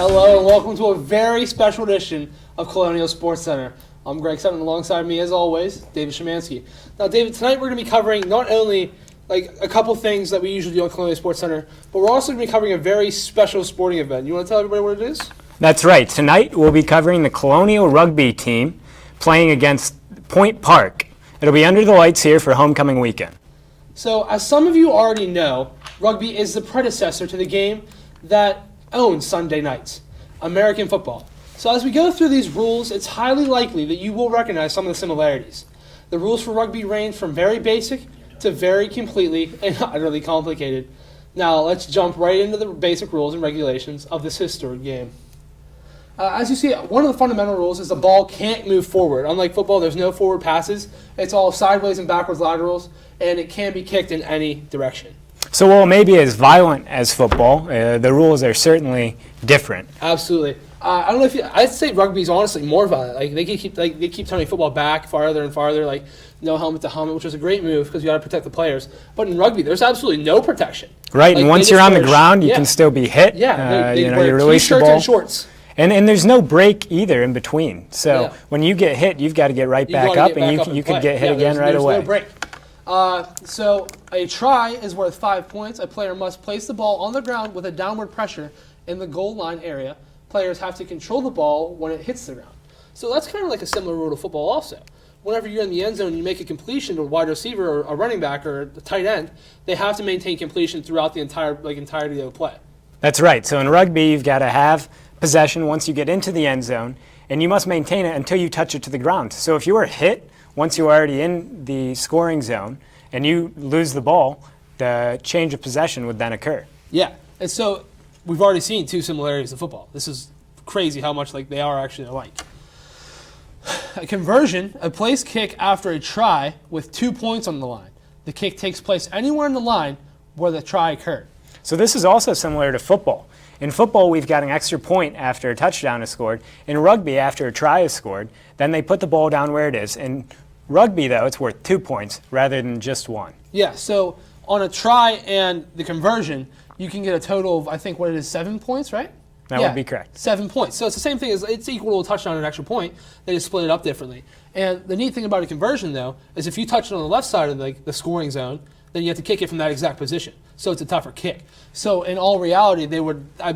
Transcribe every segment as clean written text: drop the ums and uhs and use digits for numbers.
Hello and welcome to a very special edition of Colonial Sports Center. I'm Greg Sutton, alongside me as always, David Szymanski. Now David, tonight we're going to be covering not only a couple things that we usually do on Colonial Sports Center, but we're also going to be covering a very special sporting event. You want to tell everybody what it is? That's right. Tonight we'll be covering the Colonial Rugby team playing against Point Park. It'll be under the lights here for homecoming weekend. So, as some of you already know, rugby is the predecessor to the game that owns Sunday nights, American football. So as we go through these rules, it's highly likely that you will recognize some of the similarities. The rules for rugby range from very basic to very completely and utterly complicated. Now, let's jump right into the basic rules and regulations of this historic game. As you see, one of the fundamental rules is the ball can't move forward. Unlike football, there's no forward passes. It's all sideways and backwards laterals, and it can be kicked in any direction. So while it may be as violent as football, the rules are certainly different. Absolutely. I don't know if I'd say rugby is honestly more violent. Like they keep turning football back farther and farther. Like no helmet to helmet, which is a great move because you got to protect the players. But in rugby, there's absolutely no protection. Right, and once you're on the ground, you can still be hit. Yeah, you release the t-shirts ball. and shorts. And there's no break either in between. So when you get hit, you've got to get right back up, and you could get hit again right away. There's no break. So a try is worth 5 points. A player must place the ball on the ground with a downward pressure in the goal line area. Players have to control the ball when it hits the ground. So that's kind of like a similar rule to football also. Whenever you're in the end zone and you make a completion to a wide receiver or a running back or a tight end, they have to maintain completion throughout the entirety of the play. That's right. So in rugby, you've got to have possession once you get into the end zone, and you must maintain it until you touch it to the ground. So if you were hit once you're already in the scoring zone and you lose the ball, the change of possession would then occur. Yeah, and so we've already seen two similarities to football. This is crazy how much they are actually alike. A conversion, a place kick after a try with 2 points on the line. The kick takes place anywhere in the line where the try occurred. So this is also similar to football. In football, we've got an extra point after a touchdown is scored. In rugby, after a try is scored, then they put the ball down where it is. In rugby, though, it's worth 2 points rather than just one. Yeah, so on a try and the conversion, you can get a total of, I think, 7 points, right? That would be correct. 7 points. So it's the same thing as it's equal to a touchdown and an extra point. They just split it up differently. And the neat thing about a conversion, though, is if you touch it on the left side of the scoring zone, then you have to kick it from that exact position. So it's a tougher kick. So in all reality, they would, I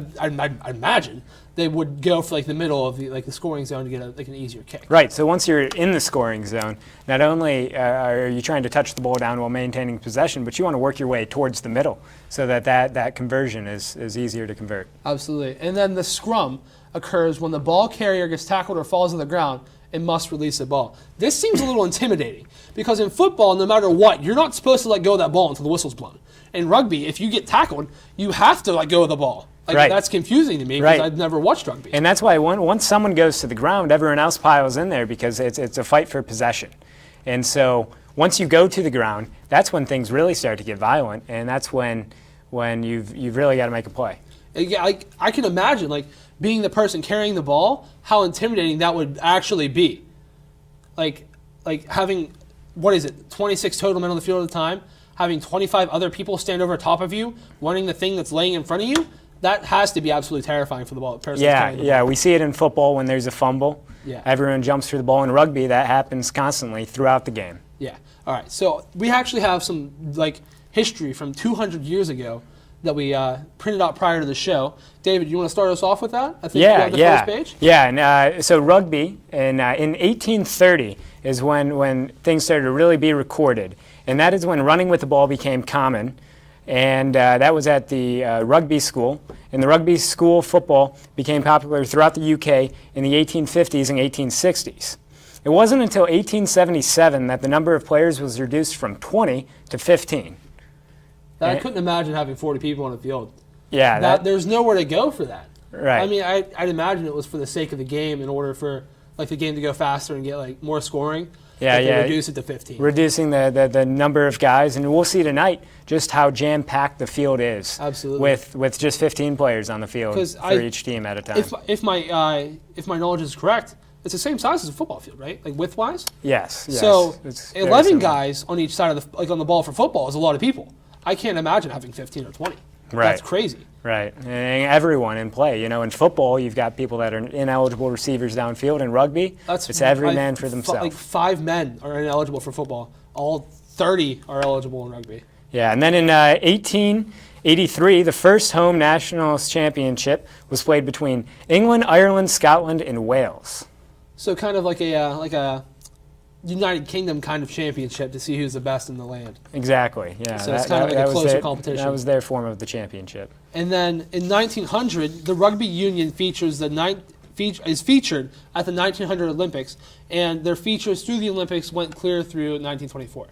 imagine, they would go for the middle of the scoring zone to get an easier kick. Right. So once you're in the scoring zone, not only are you trying to touch the ball down while maintaining possession, but you want to work your way towards the middle so that conversion is easier to convert. Absolutely. And then the scrum occurs when the ball carrier gets tackled or falls on the ground and must release the ball. This seems a little intimidating because in football, no matter what, you're not supposed to let go of that ball until the whistle's blown. In rugby, if you get tackled, you have to let go of the ball. Right. That's confusing to me because I've never watched rugby. And that's why once someone goes to the ground, everyone else piles in there because it's a fight for possession. And so once you go to the ground, that's when things really start to get violent, and that's when you've really got to make a play. Yeah, I can imagine being the person carrying the ball, how intimidating that would actually be. Like having 26 total men on the field at the time, having 25 other people stand over top of you, running the thing that's laying in front of you. That has to be absolutely terrifying for the person carrying the ball. Yeah, we see it in football when there's a fumble. Yeah. Everyone jumps for the ball. In rugby, that happens constantly throughout the game. Yeah. All right. So we actually have some history from 200 years ago that we printed out prior to the show. David, you want to start us off with that? I think you have the first page. Yeah, and so rugby in 1830 is when things started to really be recorded. And that is when running with the ball became common. And that was at the rugby school. And the rugby school football became popular throughout the UK in the 1850s and 1860s. It wasn't until 1877 that the number of players was reduced from 20 to 15. I couldn't imagine having 40 people on the field. Yeah. There's nowhere to go for that. Right. I mean, I'd imagine it was for the sake of the game in order for the game to go faster and get more scoring. Reduce it to 15. Reducing the number of guys, and we'll see tonight just how jam-packed the field is. Absolutely. With just 15 players on the field for each team at a time. If my knowledge is correct, it's the same size as a football field, right? Width-wise. Yes. So 11 guys on each side of on the ball for football is a lot of people. I can't imagine having 15 or 20. Right. That's crazy. Right, and everyone in play. You know, in football, you've got people that are ineligible receivers downfield. In rugby, it's every man for themselves. Like 5 men are ineligible for football. All 30 are eligible in rugby. Yeah, and then in 1883, the first home Nationals championship was played between England, Ireland, Scotland, and Wales. So kind of like a United Kingdom kind of championship to see who's the best in the land. Exactly, yeah. So it's kind of like a closer competition. That was their form of the championship. And then in 1900, the rugby union is featured at the 1900 Olympics, and their features through the Olympics went clear through 1924.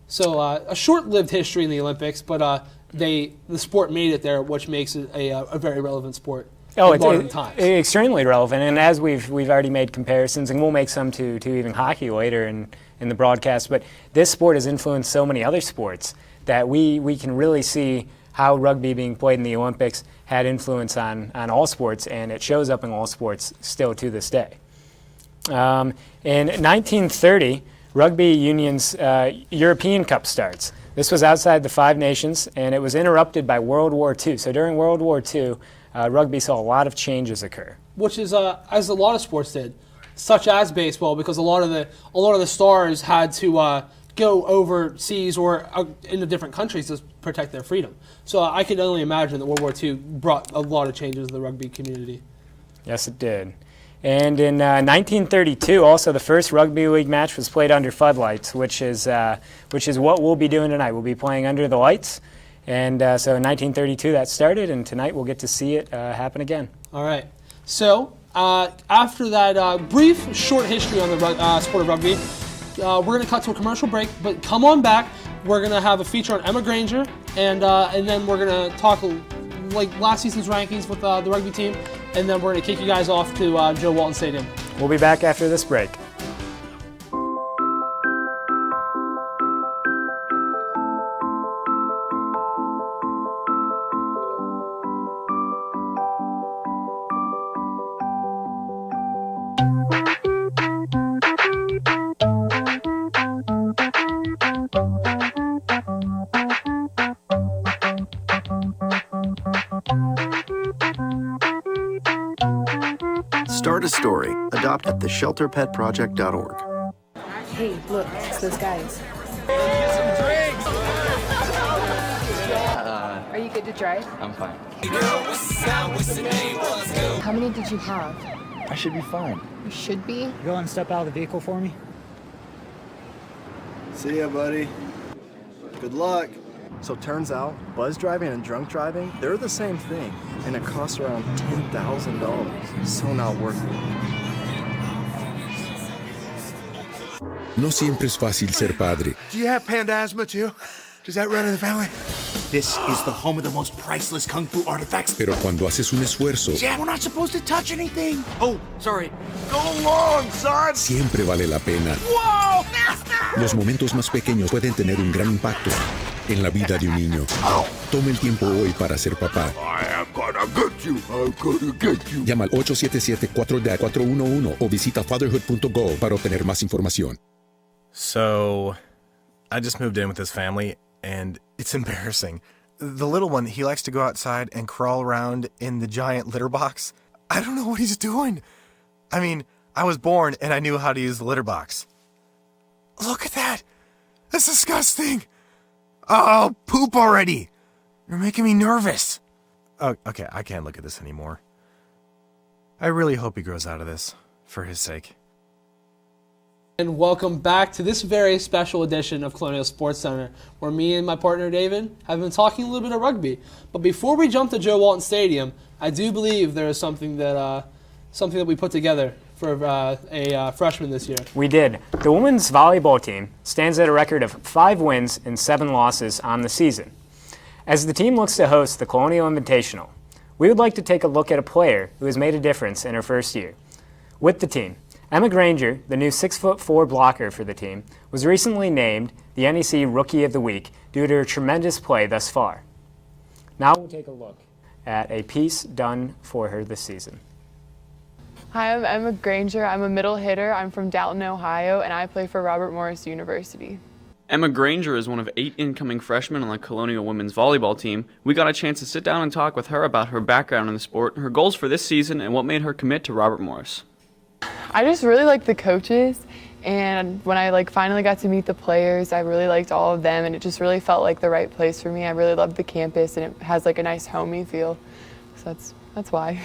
So a short-lived history in the Olympics, but the sport made it there, which makes it a very relevant sport. It's extremely relevant, and as we've already made comparisons, and we'll make some to even hockey later in the broadcast, but this sport has influenced so many other sports that we can really see how rugby being played in the Olympics had influence on all sports, and it shows up in all sports still to this day. In 1930, Rugby Union's European Cup starts. This was outside the Five Nations, and it was interrupted by World War II. So during World War II, rugby saw a lot of changes occur. Which is, as a lot of sports did, such as baseball, because a lot of the stars had to go overseas or into different countries to protect their freedom. So I can only imagine that World War II brought a lot of changes to the rugby community. Yes, it did. And in 1932, also the first rugby league match was played under floodlights, which is what we'll be doing tonight. We'll be playing under the lights. And so in 1932 that started, and tonight we'll get to see it happen again. All right. So after that brief, short history on the sport of rugby, we're going to cut to a commercial break. But come on back. We're going to have a feature on Emma Granger, and then we're going to talk like last season's rankings with the rugby team, and then we're going to kick you guys off to Joe Walton Stadium. We'll be back after this break. Start a story. Adopt at theshelterpetproject.org. Hey, look, it's those guys. Are you good to drive? I'm fine. How many did you have? I should be fine. You should be. Go and step out of the vehicle for me. See ya, buddy. Good luck. So turns out, buzz driving and drunk driving, they're the same thing, and it costs around $10,000. So not worth it. No siempre es fácil ser padre, Do you have panda asthma too? Does that run in the family? This is the home of the most priceless kung fu artifacts. pero cuando haces un esfuerzo, Yeah, we're not supposed to touch anything. Oh, sorry. Go long, son! siempre vale la pena. Whoa! Los momentos más pequeños pueden tener un gran impacto en la vida de un niño. Toma el tiempo hoy para ser papá. I am gonna get you. I'm gonna get you. Llama al 877-4DA-411 o visita fatherhood.gov para obtener más información. So, I just moved in with this family, and it's embarrassing. The little one, he likes to go outside and crawl around in the giant litter box. I don't know what he's doing. I mean, I was born and I knew how to use the litter box. Look at that! That's disgusting! Oh, poop already! You're making me nervous. Oh, okay, I can't look at this anymore. I really hope he grows out of this, for his sake. And welcome back to this very special edition of Colonial Sports Center, where me and my partner David have been talking a little bit of rugby. But before we jump to Joe Walton Stadium, I do believe there is something that we put together for a freshman this year. We did. The women's volleyball team stands at a record of 5 wins and 7 losses on the season. As the team looks to host the Colonial Invitational, we would like to take a look at a player who has made a difference in her first year. With the team, Emma Granger, the new 6'4" blocker for the team, was recently named the NEC Rookie of the Week due to her tremendous play thus far. Now we'll take a look at a piece done for her this season. Hi, I'm Emma Granger. I'm a middle hitter. I'm from Dalton, Ohio, and I play for Robert Morris University. Emma Granger is one of 8 incoming freshmen on the Colonial women's volleyball team. We got a chance to sit down and talk with her about her background in the sport, her goals for this season, and what made her commit to Robert Morris. I just really like the coaches, and when I finally got to meet the players, I really liked all of them, and it just really felt like the right place for me. I really loved the campus, and it has a nice homey feel, so that's why.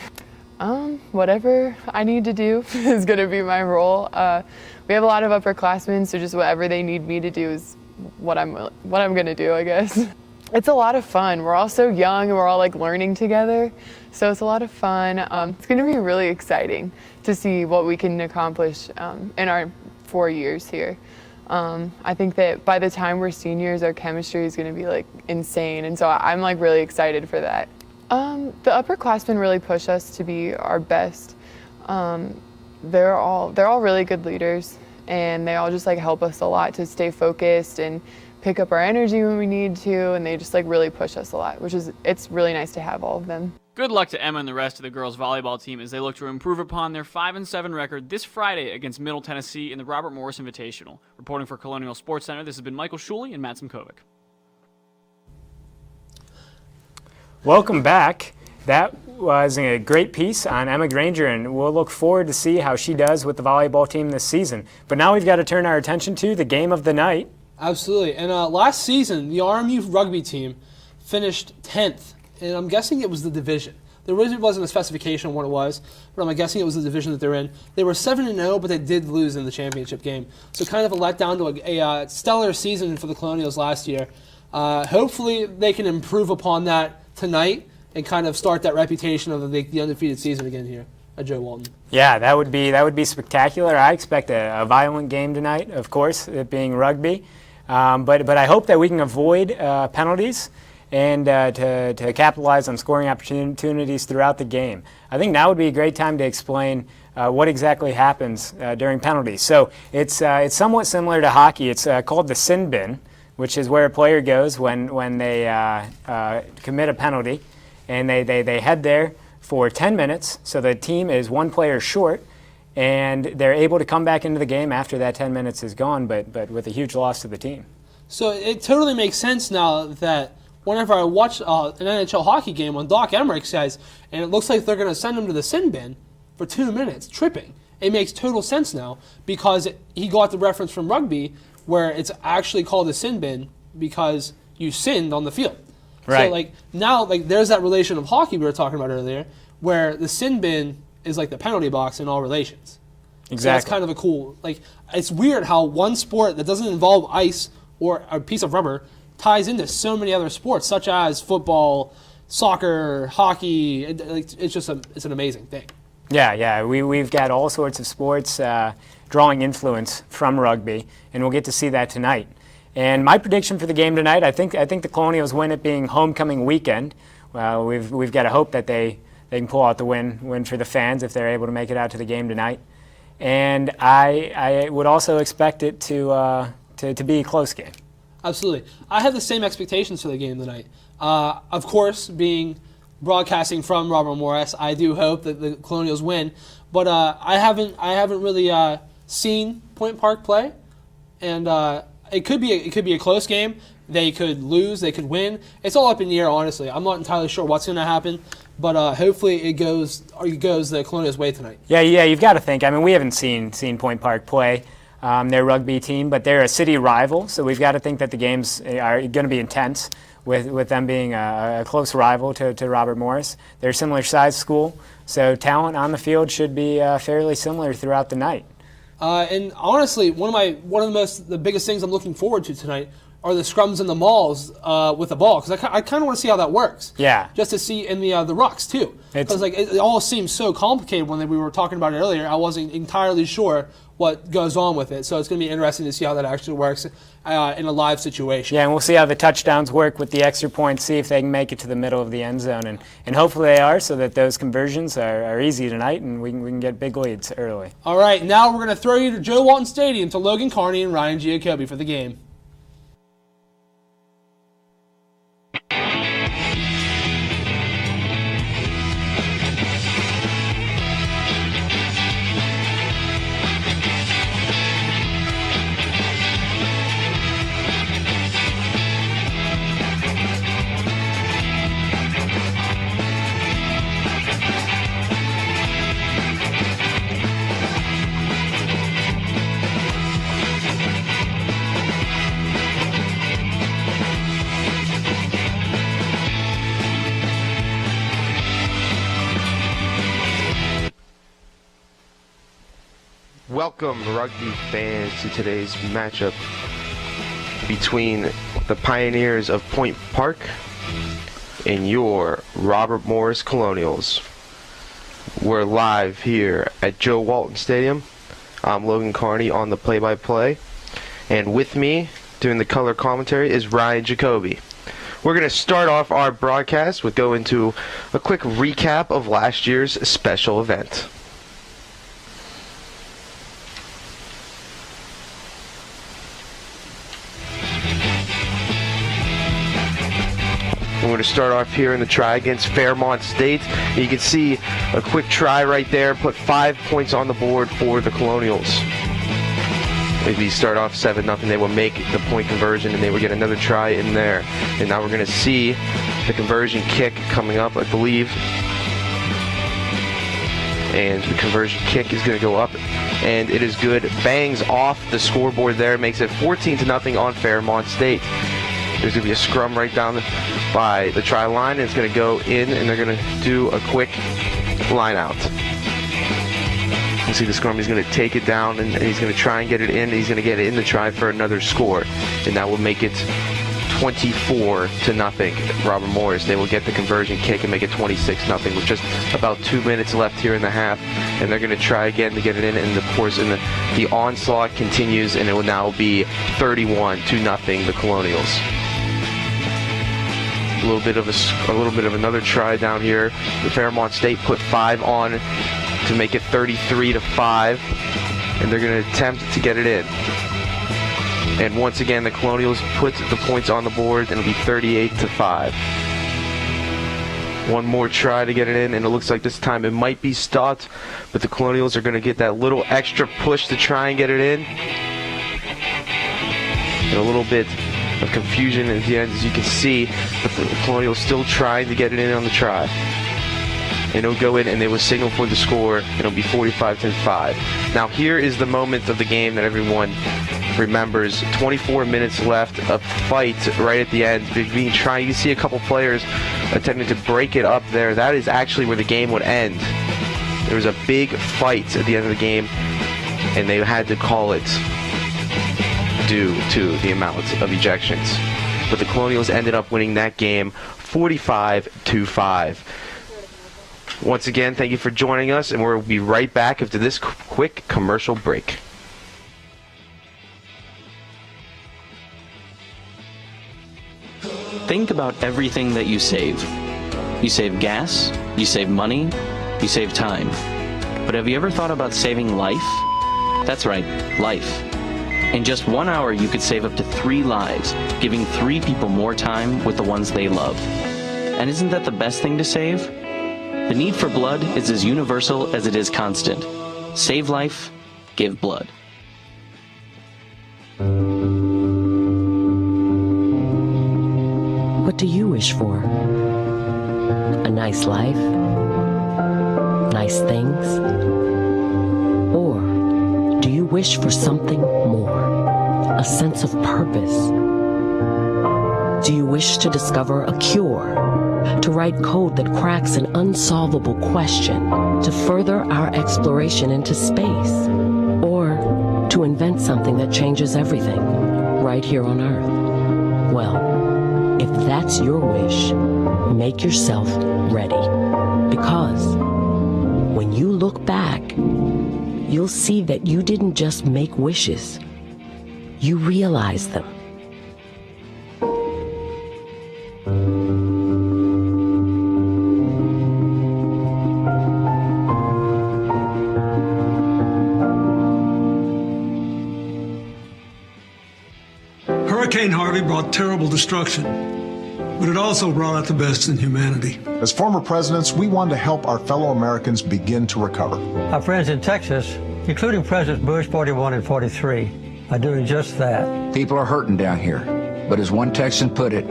Whatever I need to do is going to be my role. We have a lot of upperclassmen, so just whatever they need me to do is what I'm going to do, I guess. It's a lot of fun. We're all so young and we're all learning together, so it's a lot of fun. It's going to be really exciting to see what we can accomplish in our 4 years here. I think that by the time we're seniors, our chemistry is going to be insane, and so I'm really excited for that. The upperclassmen really push us to be our best. They're all really good leaders, and they all just help us a lot to stay focused and pick up our energy when we need to, and they just really push us a lot, it's really nice to have all of them. Good luck to Emma and the rest of the girls volleyball team as they look to improve upon their 5-7 record this Friday against Middle Tennessee in the Robert Morris Invitational. Reporting for Colonial Sports Center, this has been Michael Schuley and Matt Simkovic. Welcome back. That was a great piece on Emma Granger, and we'll look forward to see how she does with the volleyball team this season. But now we've got to turn our attention to the game of the night. Absolutely. And last season, the RMU rugby team finished 10th, and I'm guessing it was the division. There really wasn't a specification on what it was, but I'm guessing it was the division that they're in. They were 7-0, but they did lose in the championship game. So kind of a letdown to a stellar season for the Colonials last year. Hopefully they can improve upon that tonight and kind of start that reputation of the undefeated season again here at Joe Walton. Yeah, that would be spectacular. I expect a violent game tonight, of course, it being rugby. But I hope that we can avoid penalties and to capitalize on scoring opportunities throughout the game. I think now would be a great time to explain what exactly happens during penalties. So it's somewhat similar to hockey. It's called the sin bin, which is where a player goes when they commit a penalty, and they head there for 10 minutes, so the team is one player short, and they're able to come back into the game after that 10 minutes is gone, but with a huge loss to the team. So it totally makes sense now that whenever I watch an NHL hockey game, when Doc Emmerich says, and it looks like they're going to send him to the sin bin for 2 minutes, tripping, it makes total sense now because he got the reference from rugby where it's actually called a sin bin because you sinned on the field. Right. So now there's that relation of hockey we were talking about earlier where the sin bin is the penalty box in all relations. Exactly. So that's kind of a cool, it's weird how one sport that doesn't involve ice or a piece of rubber ties into so many other sports such as football, soccer, hockey. It's an amazing thing. Yeah. We've got all sorts of sports drawing influence from rugby, and we'll get to see that tonight. And my prediction for the game tonight, I think the Colonials win it being homecoming weekend. We've got to hope that they can pull out the win for the fans if they're able to make it out to the game tonight. And I would also expect it to be a close game. Absolutely. I have the same expectations for the game tonight. Of course, being broadcasting from Robert Morris, I do hope that the Colonials win. But I haven't really seen Point Park play, and it could be a close game. They could lose, they could win. It's all up in the air, honestly. I'm not entirely sure what's going to happen, but hopefully it goes the Colonials' way tonight. Yeah, you've got to think. I mean, we haven't seen Point Park play their rugby team, but they're a city rival, so we've got to think that the games are going to be intense with them being a close rival to Robert Morris. They're a similar size school, so talent on the field should be fairly similar throughout the night. And honestly, one of the biggest things I'm looking forward to tonight are the scrums and the mauls with the ball, because I kind of want to see how that works. Yeah. Just to see in the rucks too, because it all seems so complicated when we were talking about it earlier. I wasn't entirely sure what goes on with it, so it's going to be interesting to see how that actually works in a live situation. Yeah, and we'll see how the touchdowns work with the extra points, see if they can make it to the middle of the end zone, and hopefully they are, so that those conversions are easy tonight and we can get big leads early. All right, now we're going to throw you to Joe Walton Stadium to Logan Carney and Ryan Giacobbe for the game. Welcome, rugby fans, to today's matchup between the Pioneers of Point Park and your Robert Morris Colonials. We're live here at Joe Walton Stadium. I'm Logan Carney on the play-by-play, and with me doing the color commentary is Ryan Jacoby. We're going to start off our broadcast with go into a quick recap of last year's special event. We're going to start off here in the try against Fairmont State. You can see a quick try right there, put 5 points on the board for the Colonials. If you start off 7-0, they will make the point conversion and they will get another try in there. And now we're going to see the conversion kick coming up, I believe. And the conversion kick is going to go up, and it is good. Bangs off the scoreboard there, makes it 14-0 on Fairmont State. There's going to be a scrum right down by the try line, and it's going to go in, and they're going to do a quick line out. You see the scrum, he's going to take it down, and he's going to try and get it in. He's going to get it in the try for another score, and that will make it 24-0. Robert Morris, they will get the conversion kick and make it 26-0 with just about 2 minutes left here in the half, and they're going to try again to get it in, and of course the onslaught continues, and it will now be 31-0 the Colonials. A little bit of another try down here. The Fairmont State put 5 on to make it 33-5, and they're going to attempt to get it in. And once again, the Colonials put the points on the board, and it'll be 38-5. One more try to get it in, and it looks like this time it might be stopped, but the Colonials are going to get that little extra push to try and get it in. And a little bit of confusion at the end, as you can see, the Colonials still trying to get it in on the try. And it'll go in, and they will signal for the score, and it'll be 45-5. Now here is the moment of the game that everyone remembers. 24 minutes left, a fight right at the end. Being tried, you can see a couple players attempting to break it up there. That is actually where the game would end. There was a big fight at the end of the game, and they had to call it due to the amount of ejections. But the Colonials ended up winning that game 45-5. Once again, thank you for joining us, and we'll be right back after this quick commercial break. Think about everything that you save. You save gas, you save money, you save time. But have you ever thought about saving life? That's right, life. In just 1 hour, you could save up to 3 lives, giving 3 people more time with the ones they love. And isn't that the best thing to save? The need for blood is as universal as it is constant. Save life, give blood. What do you wish for? A nice life? Nice things? Or do you wish for something more? A sense of purpose? Do you wish to discover a cure? To write code that cracks an unsolvable question? To further our exploration into space? Or to invent something that changes everything right here on Earth? Well, if that's your wish, make yourself ready. Because when you look back, you'll see that you didn't just make wishes, you realized them. Hurricane Harvey brought terrible destruction, but it also brought out the best in humanity. As former presidents, we want to help our fellow Americans begin to recover. Our friends in Texas, including Presidents Bush 41 and 43, are doing just that. People are hurting down here, but as one Texan put it,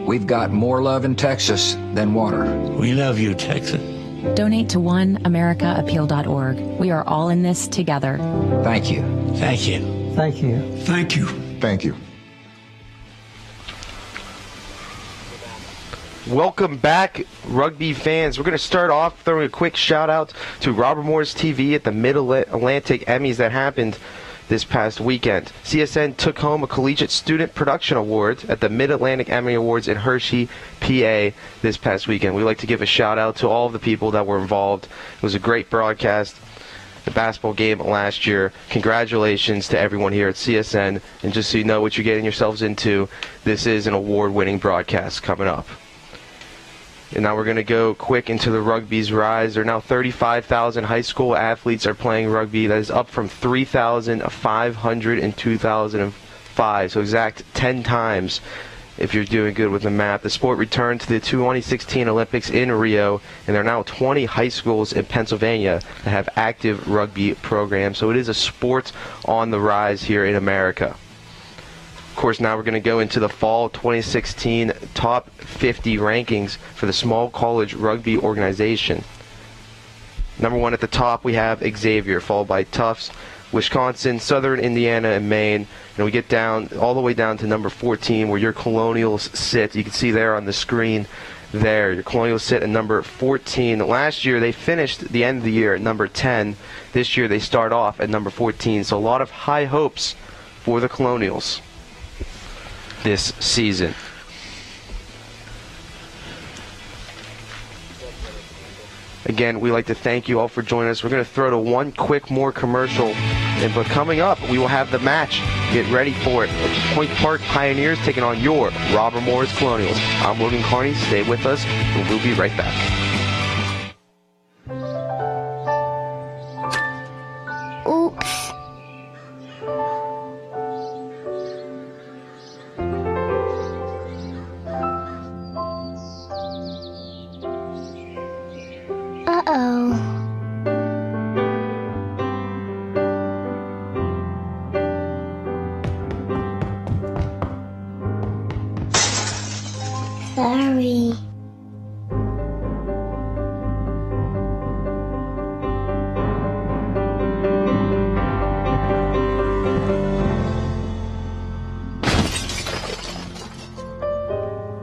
we've got more love in Texas than water. We love you, Texas. Donate to oneamericaappeal.org. We are all in this together. Thank you. Thank you. Thank you. Thank you. Thank you. Welcome back, rugby fans. We're going to start off throwing a quick shout out to Robert Morris TV at the Mid-Atlantic Emmys that happened this past weekend. CSN took home a Collegiate Student Production Award at the Mid-Atlantic Emmy Awards in Hershey, PA this past weekend. We'd like to give a shout out to all of the people that were involved. It was a great broadcast. The basketball game last year. Congratulations to everyone here at CSN. And just so you know what you're getting yourselves into, this is an award-winning broadcast coming up. And now we're going to go quick into the rugby's rise. There are now 35,000 high school athletes are playing rugby. That is up from 3,500 in 2005. So exact 10 times if you're doing good with the math. The sport returned to the 2016 Olympics in Rio, and there are now 20 high schools in Pennsylvania that have active rugby programs. So it is a sport on the rise here in America. Of course, now we're going to go into the fall 2016 top 50 rankings for the small college rugby organization. Number 1 at the top, we have Xavier, followed by Tufts, Wisconsin, Southern Indiana, and Maine. And we get down all the way down to number 14, where your Colonials sit. You can see there on the screen there. Your Colonials sit at number 14. Last year, they finished the end of the year at number 10. This year, they start off at number 14. So a lot of high hopes for the Colonials this season. Again, we'd like to thank you all for joining us. We're going to throw to one quick more commercial, but coming up, we will have the match. Get ready for it. Point Park Pioneers taking on your Robert Morris Colonials. I'm Logan Carney. Stay with us, and we'll be right back. Oops. Uh-oh. Sorry.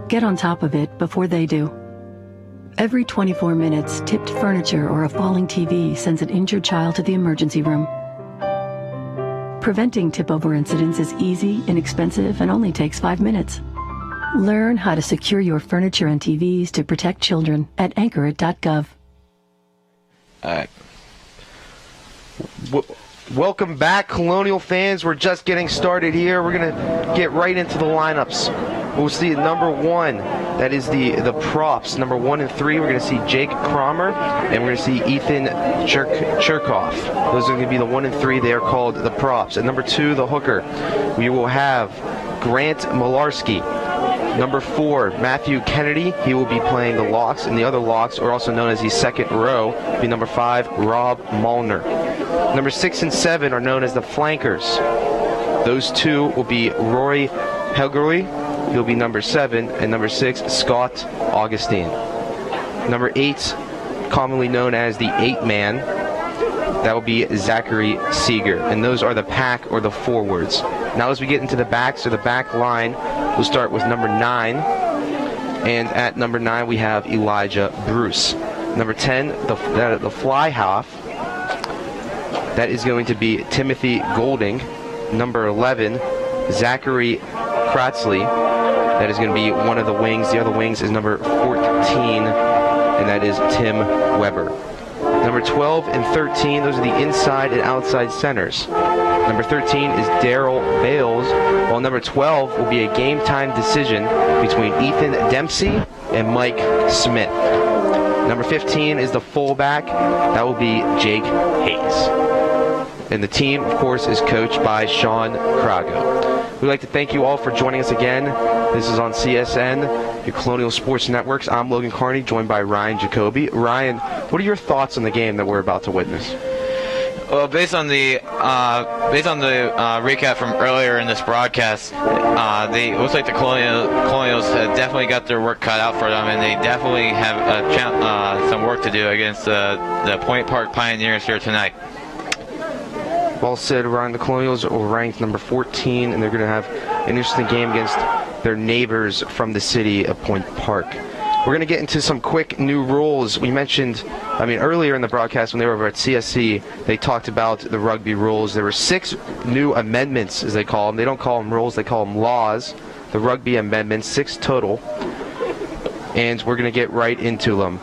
Get on top of it before they do. Every 24 minutes, tipped furniture or a falling TV sends an injured child to the emergency room. Preventing tip-over incidents is easy, inexpensive, and only takes 5 minutes. Learn how to secure your furniture and TVs to protect children at anchorit.gov. Welcome back, Colonial fans. We're just getting started here. We're going to get right into the lineups. We'll see number 1. That is the props. Number 1 and 3, we're going to see Jake Cromer, and we're going to see Ethan Cherkoff. Those are going to be the 1 and 3. They are called the props. At number 2, the hooker, we will have Grant Malarski. Number 4, Matthew Kennedy. He will be playing the locks, and the other locks are also known as the second row. Be number 5, Rob Molnar. Number 6 and 7 are known as the flankers. Those two will be Roy Helgerly. He'll be number 7, and number 6, Scott Augustine. Number 8, commonly known as the 8-man, that will be Zachary Seeger. And those are the pack or the forwards. Now as we get into the backs or the back line, we'll start with number 9. And at number 9, we have Elijah Bruce. Number 10, the fly half, that is going to be Timothy Golding. Number 11, Zachary Kratzley. That is going to be one of the wings. The other wings is number 14, and that is Tim Weber. Number 12 and 13, those are the inside and outside centers. Number 13 is Daryl Bales, while number 12 will be a game-time decision between Ethan Dempsey and Mike Smith. Number 15 is the fullback. That will be Jake Hayes. And the team, of course, is coached by Sean Crago. We'd like to thank you all for joining us again. This is on CSN, your Colonial Sports Networks. I'm Logan Carney, joined by Ryan Jacoby. Ryan, what are your thoughts on the game that we're about to witness? Well, based on the recap from earlier in this broadcast, it looks like the Colonials have definitely got their work cut out for them, and they definitely have some work to do against the Point Park Pioneers here tonight. Well said, Ryan. The Colonials are ranked number 14, and they're going to have an interesting game against their neighbors from the city of Point Park. We're going to get into some quick new rules. We mentioned, earlier in the broadcast when they were over at CSC, they talked about the rugby rules. There were 6 new amendments, as they call them. They don't call them rules, they call them laws. The rugby amendments, 6 total. And we're going to get right into them.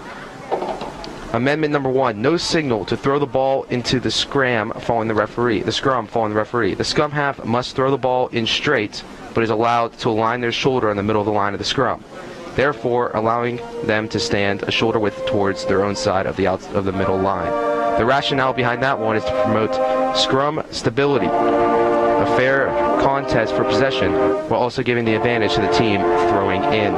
Amendment number 1, no signal to throw the ball into the scrum following the referee. The scrum half must throw the ball in straight, but is allowed to align their shoulder in the middle of the line of the scrum, therefore allowing them to stand a shoulder width towards their own side of the middle line. The rationale behind that one is to promote scrum stability, a fair contest for possession, while also giving the advantage to the team throwing in.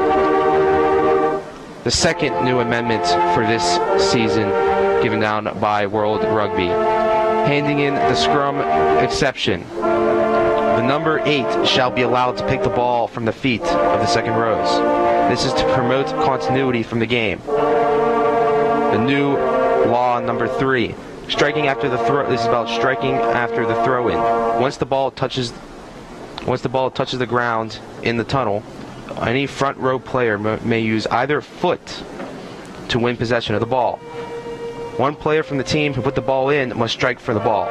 The second new amendment for this season, given down by World Rugby, handing in the scrum exception. The number 8 shall be allowed to pick the ball from the feet of the second rows. This is to promote continuity from the game. The new law number 3, striking after the throw. This is about striking after the throw-in. Once the ball touches the ground in the tunnel, any front row player may use either foot to win possession of the ball. One player from the team who put the ball in must strike for the ball.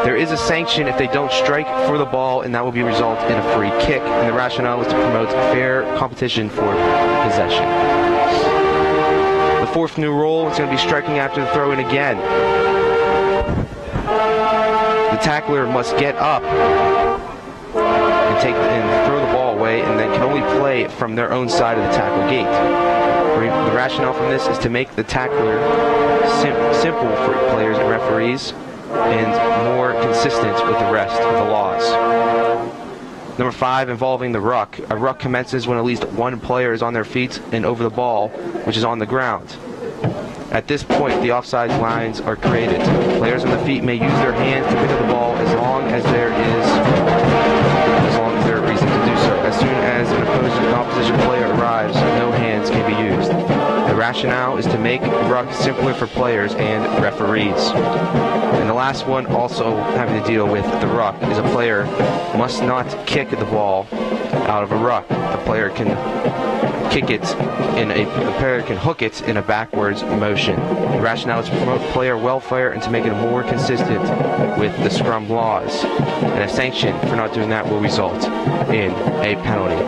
There is a sanction if they don't strike for the ball, and that will result in a free kick. And the rationale is to promote fair competition for possession. The 4th new rule is going to be striking after the throw-in again. The tackler must get up and throw the ball away, and then can only play from their own side of the tackle gate. The rationale from this is to make the tackler simple for players and referees, and more consistent with the rest of the laws. Number 5, involving the ruck. A ruck commences when at least one player is on their feet and over the ball, which is on the ground. At this point, the offside lines are created. Players on the feet may use their hands to pick up the ball as long as there are reasons to do so. As soon as an opposition player arrives, no hands can be used. The rationale is to make ruck simpler for players and referees. And the last one, also having to deal with the ruck, is a player must not kick the ball out of a ruck. The player can hook it in a backwards motion. The rationale is to promote player welfare and to make it more consistent with the scrum laws. And a sanction for not doing that will result in a penalty.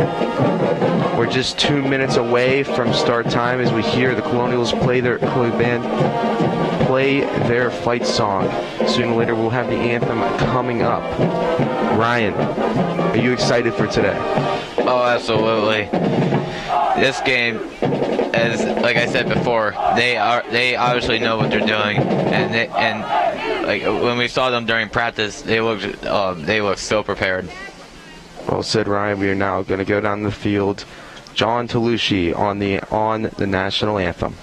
We're just 2 minutes away from start time as we hear the Colonials play their fight song. Sooner or later we'll have the anthem coming up. Ryan, are you excited for today? Oh, absolutely. This game, as like I said before, they obviously know what they're doing, and like when we saw them during practice, they looked so prepared. Well said, Ryan. We are now going to go down the field. John Talushi on the national anthem.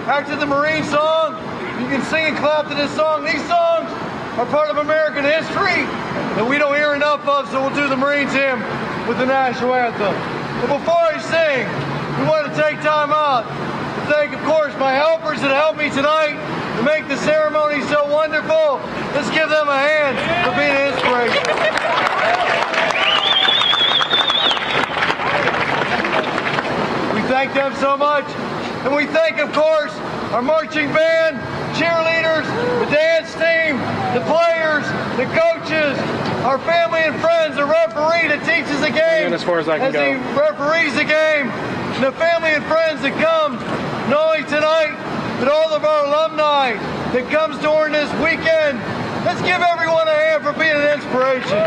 Back to the Marine song. You can sing and clap to this song. These songs are part of American history that we don't hear enough of, so we'll do the Marines hymn with the national anthem. But before I sing, we want to take time out to thank, of course, my helpers that helped me tonight to make the ceremony so wonderful. Let's give them a hand for being an inspiration. We thank them so much. And we thank, of course, our marching band, cheerleaders, the dance team, the players, the coaches, our family and friends, the referee that teaches the game as far as I can go. he referees the game, and the family and friends that come not only tonight, but all of our alumni that comes during this weekend. Let's give everyone a hand for being an inspiration.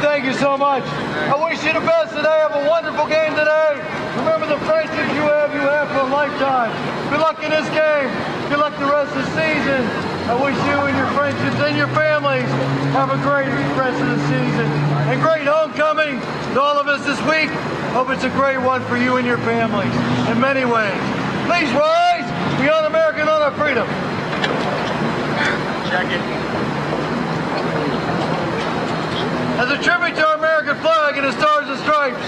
Thank you so much. I wish you the best today. Have a wonderful game today. Remember the friendships you have for a lifetime. Good luck in this game. Good luck the rest of the season. I wish you and your friendships and your families have a great rest of the season. And great homecoming to all of us this week. Hope it's a great one for you and your families in many ways. Please rise. We honor America and honor freedom. Check it. As a tribute to our American flag and the Stars and Stripes,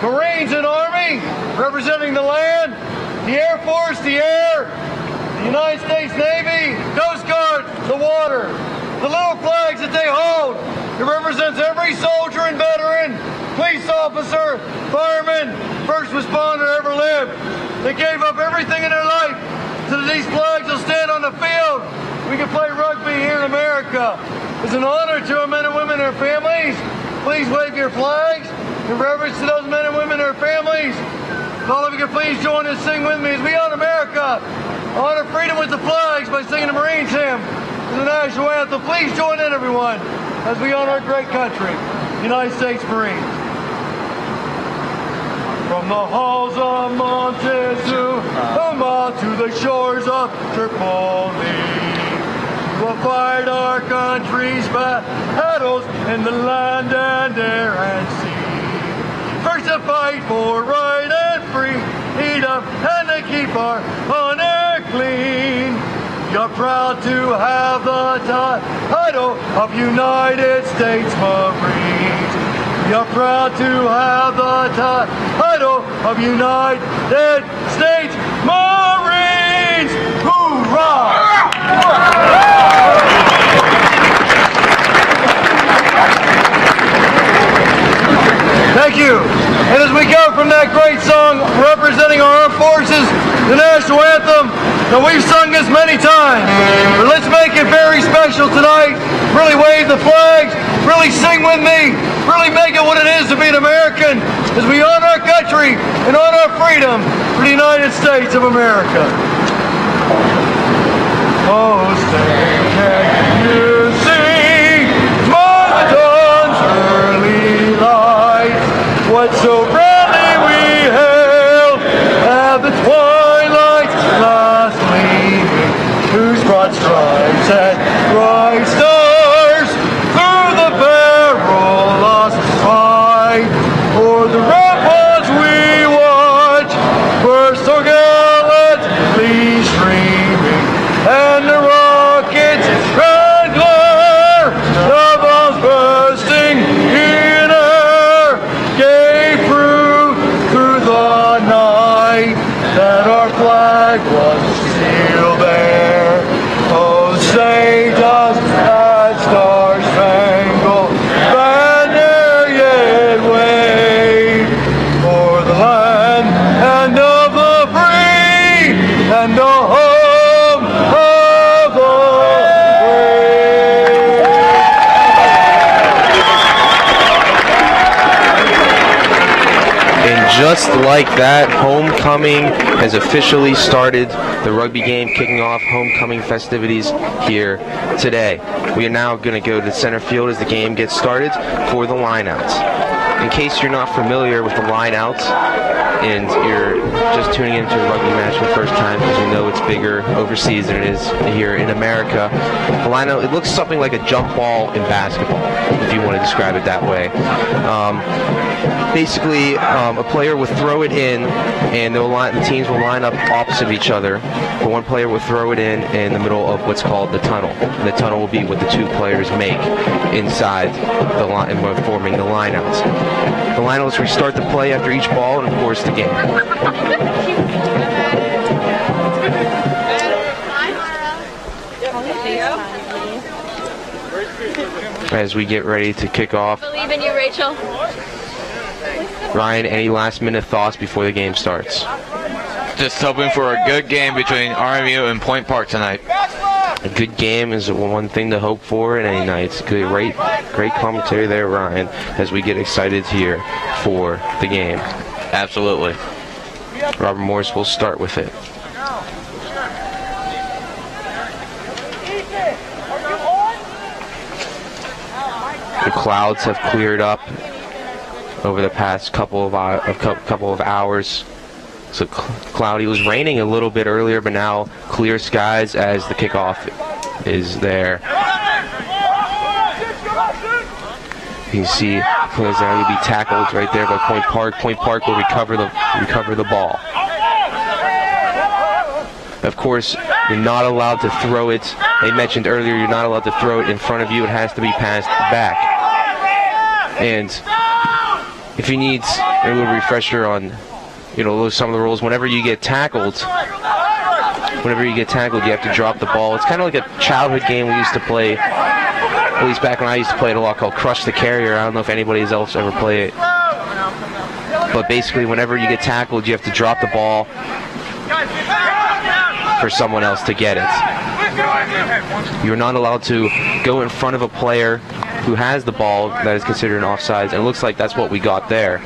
Marines and Army, representing the land, the Air Force, the air, the United States Navy, Coast Guard, the water, the little flags that they hold, it represents every soldier and veteran, police officer, fireman, first responder ever lived. They gave up everything in their life so that these flags will stand on the field. We can play rugby here in America. It's an honor to our men and women and their families. Please wave your flags in reverence to those men and women and their families. If all of you can please join and sing with me as we honor America, honor freedom with the flags by singing the Marines hymn and the national anthem. Please join in, everyone, as we honor our great country, United States Marines. From the halls of Montezuma to the shores of Tripoli, we'll fight our country's battles in the land and air and sea. First to fight for right and freedom and to keep our honor clean. You're proud to have the title of United States Marines. You're proud to have the title of United States Marines. Hoorah! Thank you. And as we go from that great song representing our armed forces, the national anthem, and we've sung this many times, but let's make it very special tonight. Really wave the flags, really sing with me, really make it what it is to be an American as we honor our country and honor our freedom for the United States of America. Oh, say, can you see Marathon's early light? What so proudly we hailed at the twilight's last gleaming, whose broad stripes and bright stars through the perilous fight, o'er the ramparts we watch, burst so gallantly streaming, and the rockets' red glare, the bombs bursting in air, gave proof through the night that our flag was still there. Oh, say does that star-spangled banner yet wave for the land and of the free and the home of the And just like that, homecoming has officially started. The rugby game kicking off homecoming festivities here today. We are now going to go to center field as the game gets started for the lineouts. In case you're not familiar with the lineouts and you're just tuning into a rugby match for the first time, because we know it's bigger overseas than it is here in America, the lineout, it looks something like a jump ball in basketball, if you want to describe it that way. Basically, a player will throw it in, and the teams will line up opposite each other, but one player will throw it in the middle of what's called the tunnel. And the tunnel will be what the two players make inside the line, and forming the lineouts. The lineouts restart the play after each ball, and of course the game. As we get ready to kick off. Believe in you, Rachel. Ryan, any last minute thoughts before the game starts? Just hoping for a good game between RMU and Point Park tonight. A good game is one thing to hope for in any night. It's great commentary there, Ryan, as we get excited here for the game. Absolutely. Robert Morris will start with it. The clouds have cleared up over the past couple of hours. So cloudy. It was raining a little bit earlier, but now clear skies as the kickoff is there. You can see players there will be tackled right there by Point Park. Point Park will recover the ball. Of course, you're not allowed to throw it. They mentioned earlier you're not allowed to throw it in front of you. It has to be passed back. And if you need a little refresher on, some of the rules, whenever you get tackled, you have to drop the ball. It's kind of like a childhood game we used to play, at least back when I used to play it a lot, called Crush the Carrier. I don't know if anybody else ever played it. But basically, whenever you get tackled, you have to drop the ball for someone else to get it. You're not allowed to go in front of a player who has the ball that is considered an offsides, and it looks like that's what we got there.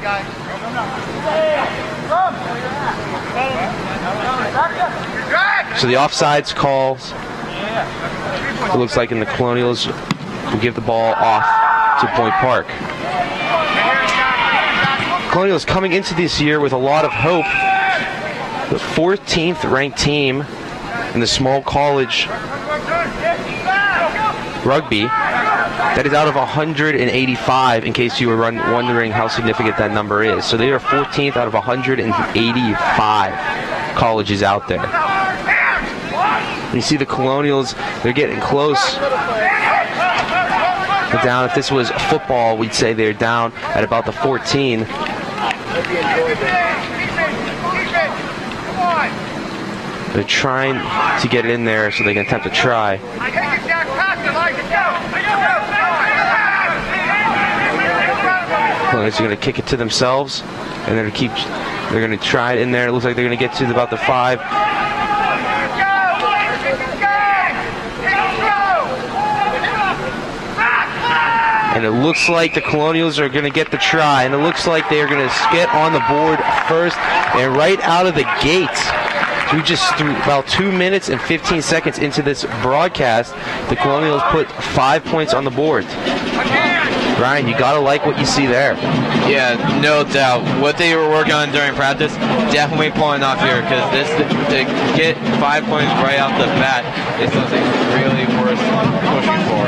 So the offsides calls, it looks like in the Colonials, will give the ball off to Point Park. Colonials coming into this year with a lot of hope. The 14th ranked team in the small college rugby. That is out of 185, in case you were wondering how significant that number is. So they are 14th out of 185 colleges out there. You see the Colonials, they're getting close. They're down. If this was football, we'd say they're down at about the 14. They're trying to get it in there so they can attempt to try. They're going to kick it to themselves, and they're going to try it in there. It looks like they're going to get to about the 5. And it looks like the Colonials are going to get the try, and it looks like they are going to get on the board first and right out of the gate. We just threw about 2 minutes and 15 seconds into this broadcast. The Colonials put 5 points on the board. Ryan, you gotta like what you see there. Yeah, no doubt. What they were working on during practice, definitely pulling off here, because to get 5 points right off the bat is something really worth pushing for.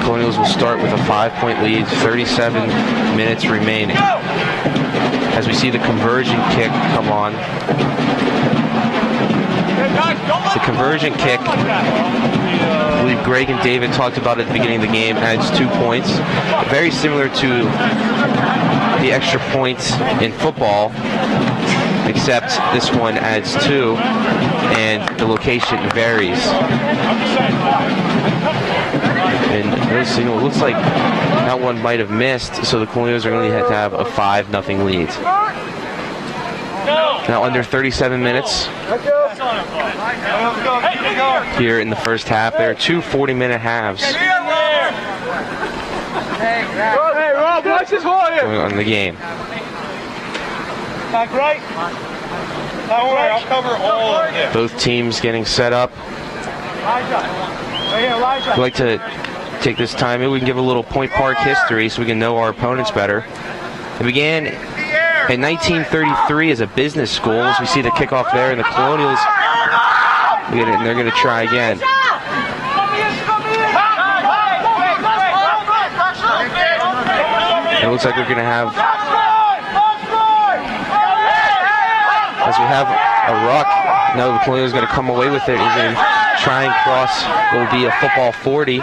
Colonials will start with a 5-point lead, 37 minutes remaining. As we see the conversion kick come on. The conversion kick, I believe Greg and David talked about at the beginning of the game, adds 2 points. Very similar to the extra points in football, except this one adds 2, and the location varies. And it looks like that one might have missed, so the Colonials are going to have a 5-0 lead. Now under 37 minutes here in the first half. There are 2 40-minute halves going on in the game. Not great. Don't worry, I'll cover all of it. Both teams getting set up. I'd like to take this time, maybe we can give a little Point Park history so we can know our opponents better. It began in 1933 as a business school, as we see the kickoff there, and the Colonials get it, and they're going to try again. It looks like we're going to have, as we have a ruck. No, the Colonials going to come away with it. He's going to try and cross what will be a football 40.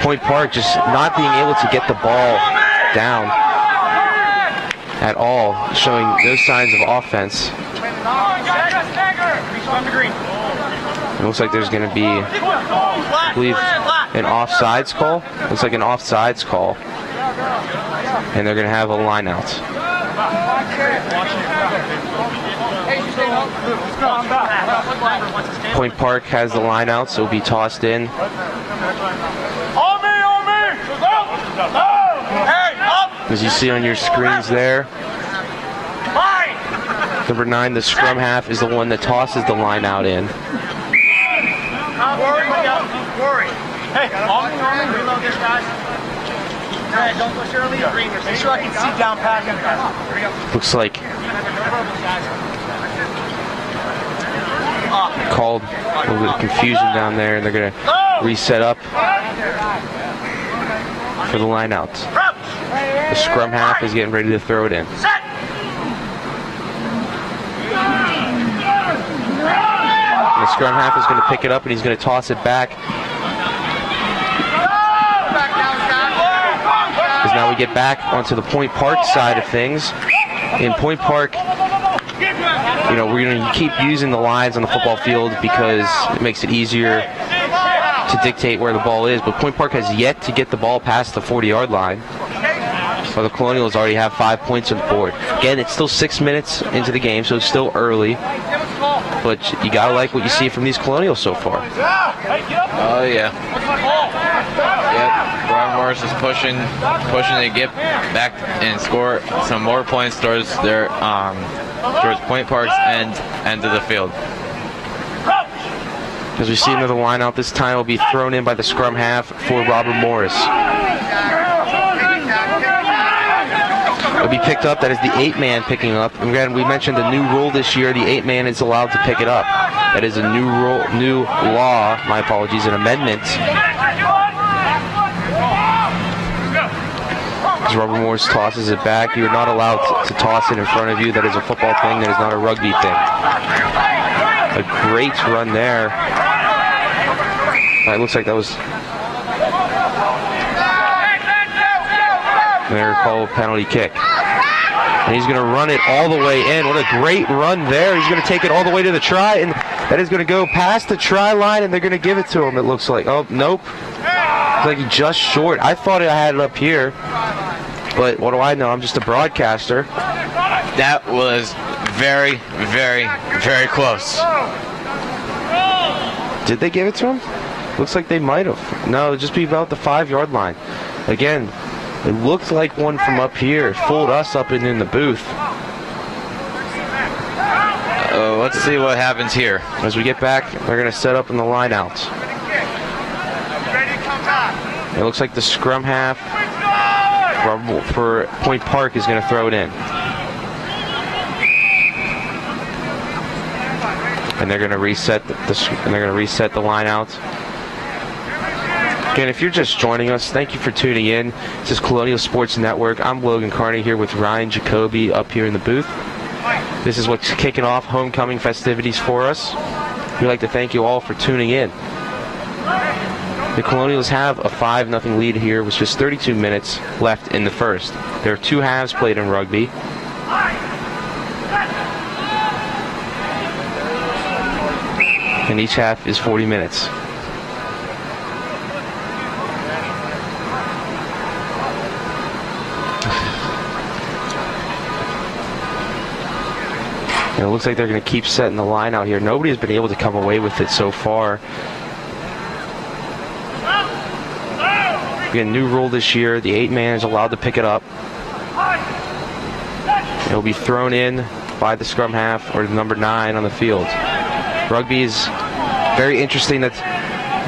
Point Park just not being able to get the ball down at all, showing no signs of offense. It looks like there's going to be, I believe, an offsides call. Looks like an offsides call. And they're going to have a line out. Point Park has the line out, so it'll be tossed in. As you see on your screens there, number 9, the scrum half, is the one that tosses the line out in. Don't push early. Make sure I can see down past him. Looks like called a little bit of confusion down there, and they're going to reset up for the line out. The scrum half is getting ready to throw it in. And the scrum half is going to pick it up, and he's going to toss it back. Because now we get back onto the Point Park side of things. In Point Park, you know, we're going to keep using the lines on the football field because it makes it easier to dictate where the ball is. But Point Park has yet to get the ball past the 40-yard line. So the Colonials already have 5 points on the board. Again, it's still 6 minutes into the game, so it's still early. But you got to like what you see from these Colonials so far. Oh, yeah. Yep. Ron Morris is pushing to get back and score some more points towards their towards Point Park's end of the field. As we see another line out, this time will be thrown in by the scrum half for Robert Morris. It'll be picked up. That is the 8-man picking up. And again, we mentioned the new rule this year. The 8-man is allowed to pick it up. That is a new rule, new law. My apologies, an amendment. As Robert Morris tosses it back, you're not allowed to toss it in front of you. That is a football thing. That is not a rugby thing. A great run there. It looks like that was. They're called penalty kick. And he's going to run it all the way in. What a great run there. He's going to take it all the way to the try, and that is going to go past the try line, and they're going to give it to him, it looks like. Oh, nope. Looks like he just short. I thought I had it up here, but what do I know? I'm just a broadcaster. That was very, very, very close. Did they give it to him? Looks like they might have. No, it'd just be about the 5-yard line. Again, it looked like one from up here. It fooled us up in the booth. Let's see what happens here. As we get back, they're going to set up in the line out. It looks like the scrum half for Point Park is going to throw it in. And they're going to reset the line out. Again, if you're just joining us, thank you for tuning in. This is Colonial Sports Network. I'm Logan Carney here with Ryan Jacoby up here in the booth. This is what's kicking off homecoming festivities for us. We'd like to thank you all for tuning in. The Colonials have a 5-0 lead here with just 32 minutes left in the first. There are 2 halves played in rugby. And each half is 40 minutes. And it looks like they're going to keep setting the line out here. Nobody has been able to come away with it so far. Again, new rule this year. The 8-man is allowed to pick it up. It will be thrown in by the scrum half or the number 9 on the field. Rugby is very interesting. That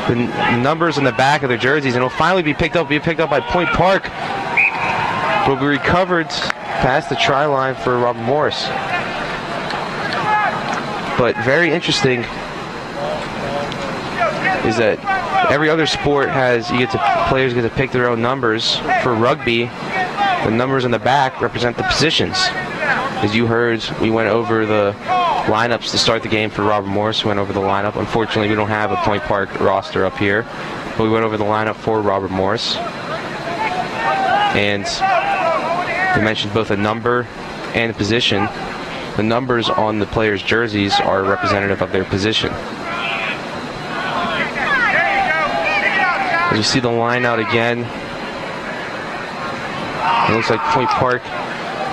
the numbers in the back of their jerseys, and it'll finally be picked up by Point Park. Will be recovered past the try line for Robert Morris. But very interesting is that every other sport has players get to pick their own numbers. For rugby, the numbers in the back represent the positions. As you heard, we went over the lineups to start the game for Robert Morris. We went over the lineup. Unfortunately, we don't have a Point Park roster up here, but we went over the lineup for Robert Morris. And we mentioned both a number and a position. The numbers on the players' jerseys are representative of their position. As you see the line out again, it looks like Point Park is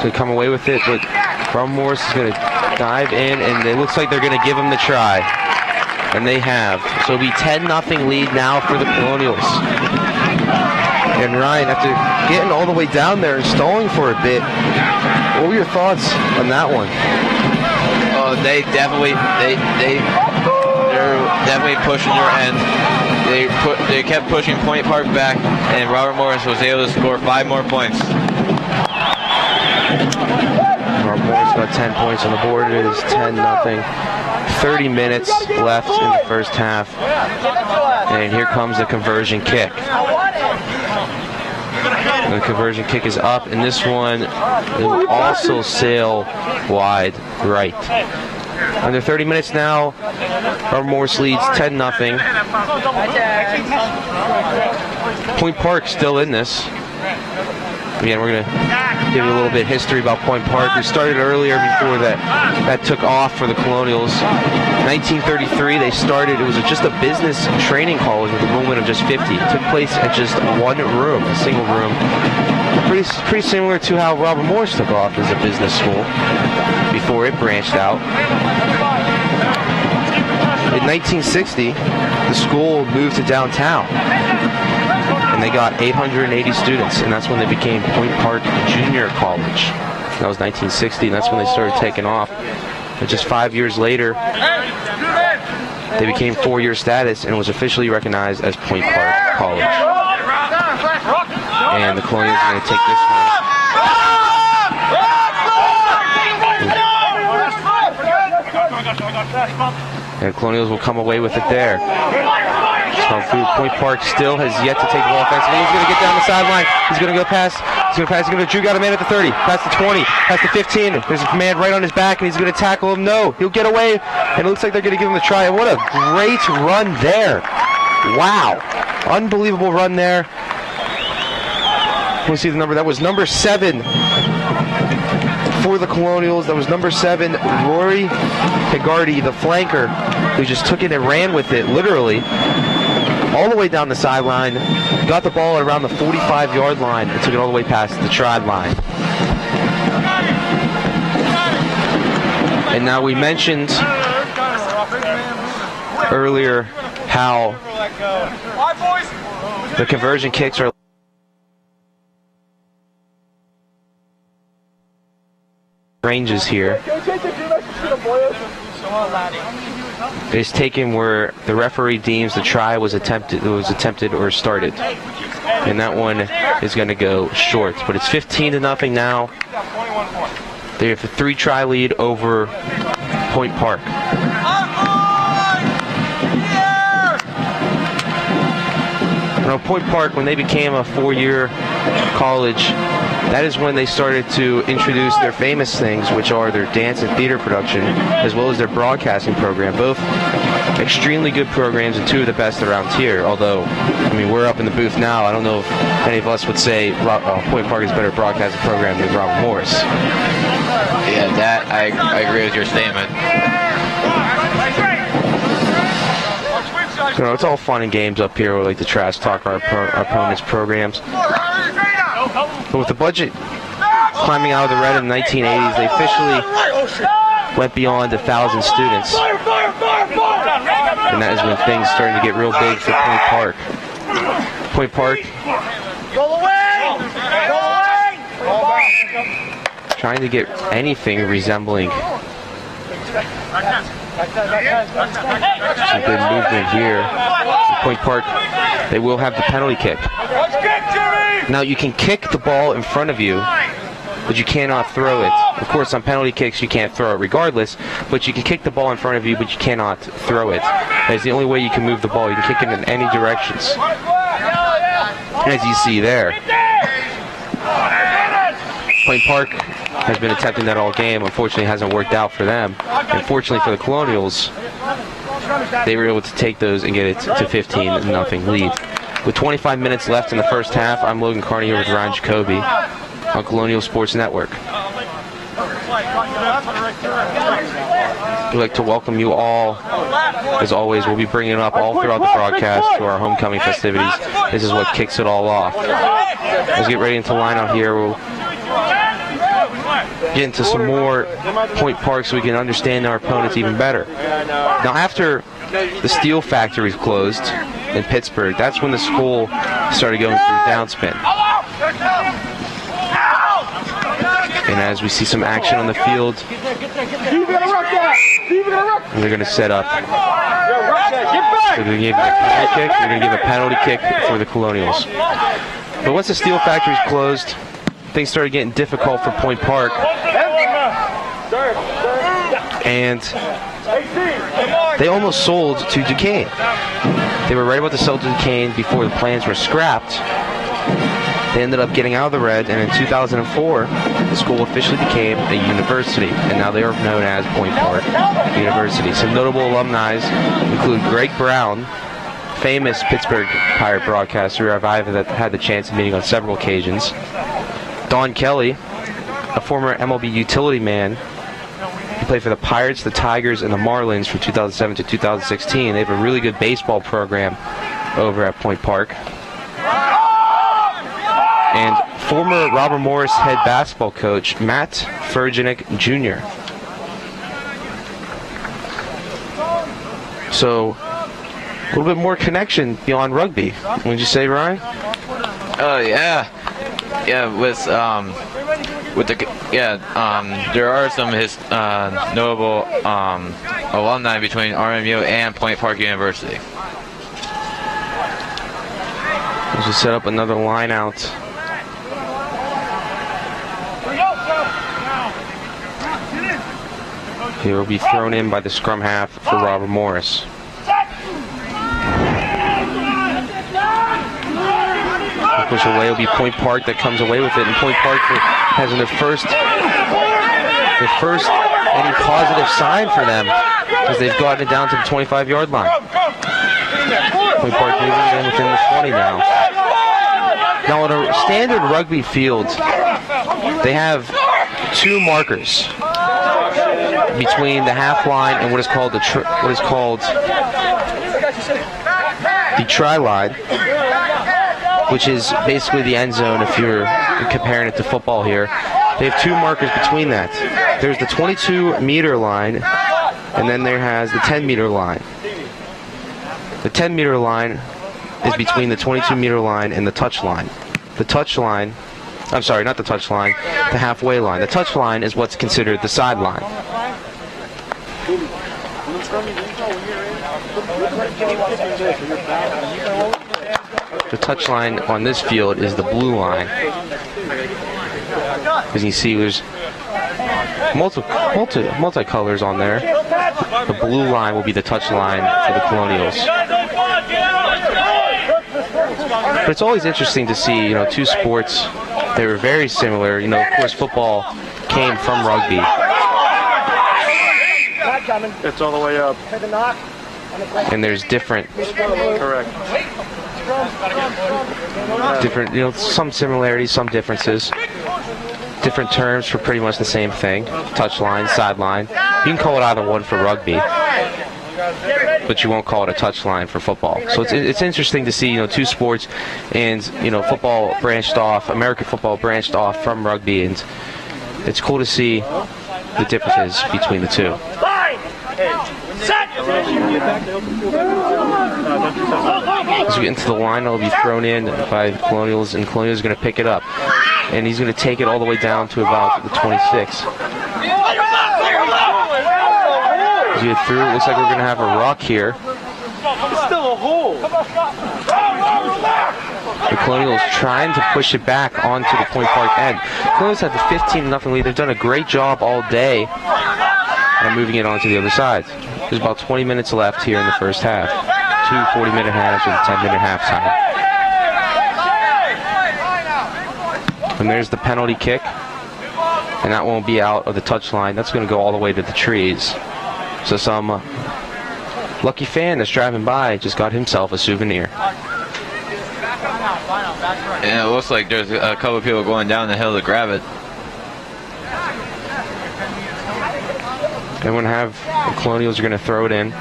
going to come away with it, but Robert Morris is going to dive in, and it looks like they're going to give him the try. And they have. So it'll be 10-0 lead now for the Colonials. And Ryan, after getting all the way down there and stalling for a bit, what were your thoughts on that one? Oh, they definitely, they're definitely pushing their end. They kept pushing Point Park back, and Robert Morris was able to score 5 more points. Robert Morris got 10 points on the board. It is 10-0. 30 minutes left in the first half. And here comes the conversion kick. The conversion kick is up, and this one will also sail wide right. Under 30 minutes now, Robert Morris leads 10-0. Point Park still in this. Again, we're going to give you a little bit of history about Point Park. We started earlier before that took off for the Colonials. 1933, they started. It was just a business training college with a enrollment of just 50. It took place at just one room, a single room. Pretty similar to how Robert Morris took off as a business school before it branched out. In 1960, the school moved to downtown, and they got 880 students, and that's when they became Point Park Junior College. That was 1960, and that's when they started taking off. And just 5 years later, they became 4-year status and was officially recognized as Point Park College. And the Colonials are going to take this one. And the Colonials will come away with it there. Point Park still has yet to take the ball offensively. He's going to get down the sideline. He's going to go past. He's going to pass. He's going to Drew got a man at the 30. Past the 20. Past the 15. There's a man right on his back, and he's going to tackle him. No, he'll get away. And it looks like they're going to give him a try. And what a great run there. Wow. Unbelievable run there. We'll see the number. That was number 7 for the Colonials. That was number 7, Rory Higarty, the flanker, who just took it and ran with it, literally, all the way down the sideline, got the ball at around the 45-yard line, and took it all the way past the try line. And now we mentioned earlier how the conversion kicks are ranges here. It's taken where the referee deems the try was attempted or started, and that one is going to go short. But it's 15-0 now. They have a 3-try lead over Point Park. Now, Point Park, when they became a 4-year college, that is when they started to introduce their famous things, which are their dance and theater production, as well as their broadcasting program. Both extremely good programs and 2 of the best around here. Although, I mean, we're up in the booth now. I don't know if any of us would say Point Park is a better broadcasting program than Robert Morris. Yeah, that I agree with your statement. You know, it's all fun and games up here. We like to trash talk our opponents' programs. But with the budget climbing out of the red in the 1980s, they officially went beyond 1,000 students. And that is when things started to get real big for Point Park. Point Park trying to get anything resembling some good movement here. Point Park, they will have the penalty kick. Now you can kick the ball in front of you, but you cannot throw it. Of course, on penalty kicks you can't throw it regardless, but you can kick the ball in front of you, but you cannot throw it. That's the only way you can move the ball. You can kick it in any directions. As you see there. Point Park has been attempting that all game. Unfortunately, it hasn't worked out for them. Unfortunately for the Colonials, they were able to take those and get it to 15-0 lead. With 25 minutes left in the first half, I'm Logan Carney here with Ryan Jacoby on Colonial Sports Network. We'd like to welcome you all. As always, we'll be bringing it up all throughout the broadcast to our homecoming festivities. This is what kicks it all off. Let's get ready into line out here. We'll get into some more Point Park so we can understand our opponents even better. Now, after the steel factories closed in Pittsburgh, that's when the school started going through downspin. And as we see some action on the field, they're going to set up They're going to give a penalty kick. They're going to give a penalty kick for the Colonials. But once the steel factory's closed, things started getting difficult for Point Park. And they almost sold to Duquesne. They were right about to sell to Duquesne before the plans were scrapped. They ended up getting out of the red, and in 2004, the school officially became a university, and now they are known as Point Park University. Some notable alumni include Greg Brown, famous Pittsburgh Pirate broadcaster who I've had the chance of meeting on several occasions. Don Kelly, a former MLB utility man. He played for the Pirates, the Tigers, and the Marlins from 2007 to 2016. They have a really good baseball program over at Point Park. And former Robert Morris head basketball coach, Matt Furgenick Jr. So, a little bit more connection beyond rugby. Would you say, Ryan? Yeah, there are some notable alumni between RMU and Point Park University. Let's just set up another line out. He will be thrown in by the scrum half for Robert Morris. Push away will be Point Park that comes away with it, and Point Park has their first any positive sign for them as they've gotten it down to the 25-yard line. Point Park moving in within the 20 now. Now on a standard rugby field, they have two markers between the half line and what is called the try line, which is basically the end zone if you're comparing it to football here. They have two markers between that. There's the 22-meter line, and then there has the 10-meter line. The 10-meter line is between the 22-meter line and the touch line. The touch line, I'm sorry, not the touch line, the halfway line. The touch line is what's considered the sideline. The touch line on this field is the blue line. As you see, there's multi-colors on there. The blue line will be the touch line for the Colonials. But it's always interesting to see, two sports. They were very similar. Of course, football came from rugby. It's all the way up. And there's different, some similarities, some differences. Different terms for pretty much the same thing. Touch line, sideline. You can call it either one for rugby, but you won't call it a touch line for football. So it's interesting to see, two sports, and football branched off, American football branched off from rugby, and it's cool to see the differences between the two. As we get into the line, it'll be thrown in by the Colonials, and Colonials is going to pick it up. And he's going to take it all the way down to about the 26. As we get through, it looks like we're going to have a rock here. It's still a hole. The Colonials trying to push it back onto the Point Park end. Colonials have the 15-0 lead. They've done a great job all day at moving it onto the other side. There's about 20 minutes left here in the first half. 2 40-minute halves with a 10-minute halftime. And there's the penalty kick. And that won't be out of the touchline. That's going to go all the way to the trees. So some lucky fan that's driving by just got himself a souvenir. And it looks like there's a couple of people going down the hill to grab it. Then we're going to have the Colonials are going to throw it in.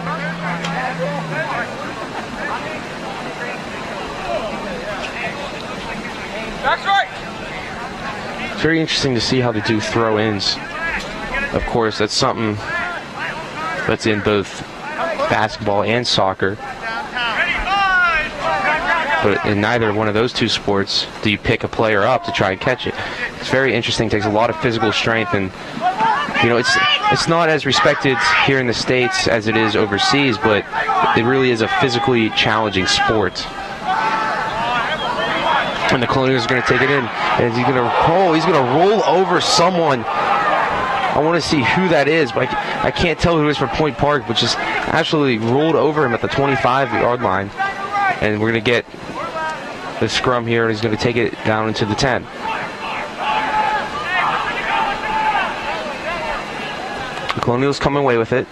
That's right. It's very interesting to see how they do throw-ins. Of course, that's something that's in both basketball and soccer. But in neither one of those two sports do you pick a player up to try and catch it. It's very interesting. It takes a lot of physical strength, and it's not as respected here in the States as it is overseas, but it really is a physically challenging sport. And the Colonials are going to take it in. And he's going to roll over someone. I want to see who that is, but I can't tell who it is for Point Park, but just absolutely rolled over him at the 25-yard line. And we're going to get the scrum here, and he's going to take it down into the 10. The Colonials come away with it.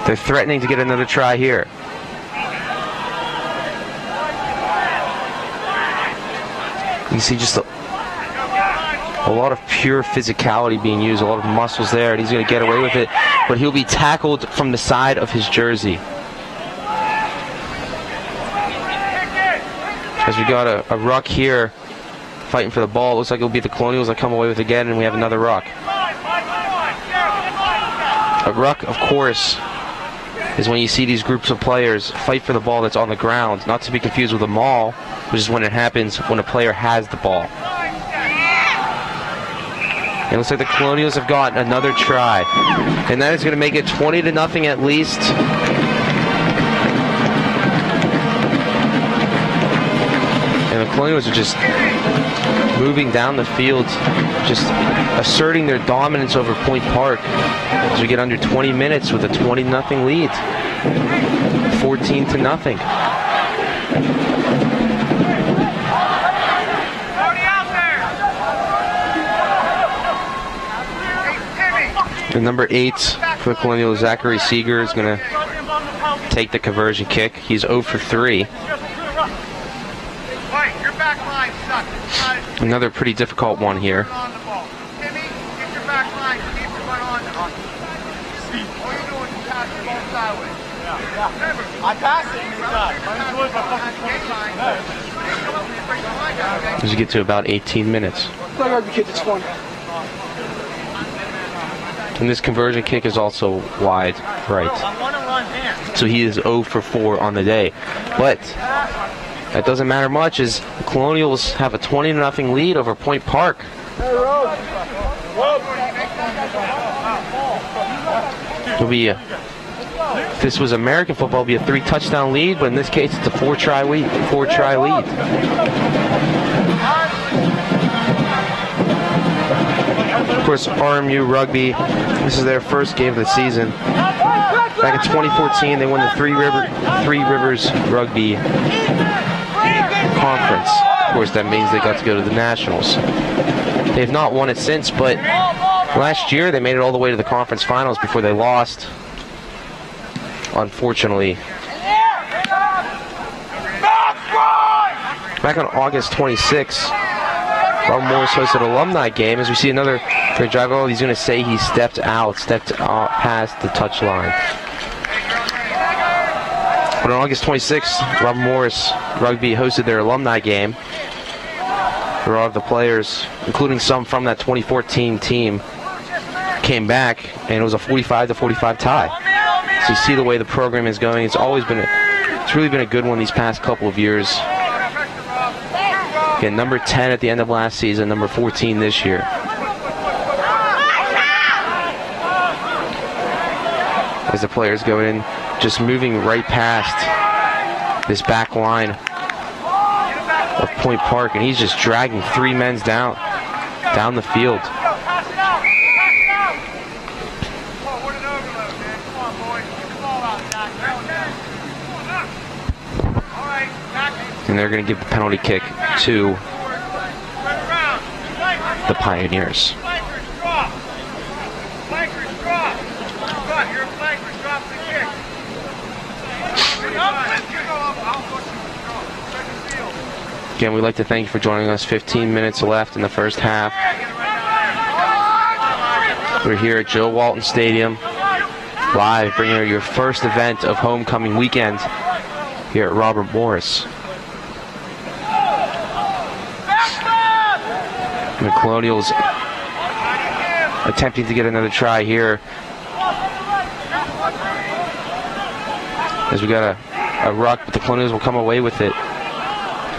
They're threatening to get another try here. You see just a lot of pure physicality being used, a lot of muscles there, and he's going to get away with it, but he'll be tackled from the side of his jersey. As we got a ruck here fighting for the ball. Looks like it'll be the Colonials that come away with it again, and we have another ruck. A ruck, of course, is when you see these groups of players fight for the ball that's on the ground, not to be confused with a maul, which is when it happens when a player has the ball. It looks like the Colonials have gotten another try, and that is going to make it 20-0 at least. And the Colonials are just moving down the field, just asserting their dominance over Point Park as we get under 20 minutes with a 20-0 lead. 14-0. And number 8 for the Colonial, Zachary Seeger, is going to take the conversion kick. He's 0 for 3. Another pretty difficult one here. As we get to about 18 minutes. And this conversion kick is also wide right. So he is 0 for 4 on the day. But that doesn't matter much as the Colonials have a 20-0 lead over Point Park. It'll be if this was American football, it'd be a 3-touchdown lead, but in this case it's a 4-try lead. Of course, RMU Rugby, this is their first game of the season. Back in 2014, they won the Three Rivers Rugby Conference. Of course, that means they got to go to the Nationals. They have not won it since, but last year they made it all the way to the conference finals before they lost, unfortunately. Back on August 26th, Robert Morris hosted an alumni game. As we see another great drive, he's going to say he stepped past the touchline. But on August 26th, Robert Morris Rugby hosted their alumni game, where all of the players, including some from that 2014 team, came back, and it was a 45-45 tie. So you see the way the program is going. It's really been a good one these past couple of years. Again, number 10 at the end of last season, number 14 this year. As the players go in, just moving right past this back line of Point Park, and he's just dragging 3 men down the field. And they're going to give the penalty kick to the Pioneers. Again, we'd like to thank you for joining us. 15 minutes left in the first half. We're here at Joe Walton Stadium, live, bringing you your first event of homecoming weekend here at Robert Morris. And the Colonials attempting to get another try here. As we got a ruck, but the Colonials will come away with it.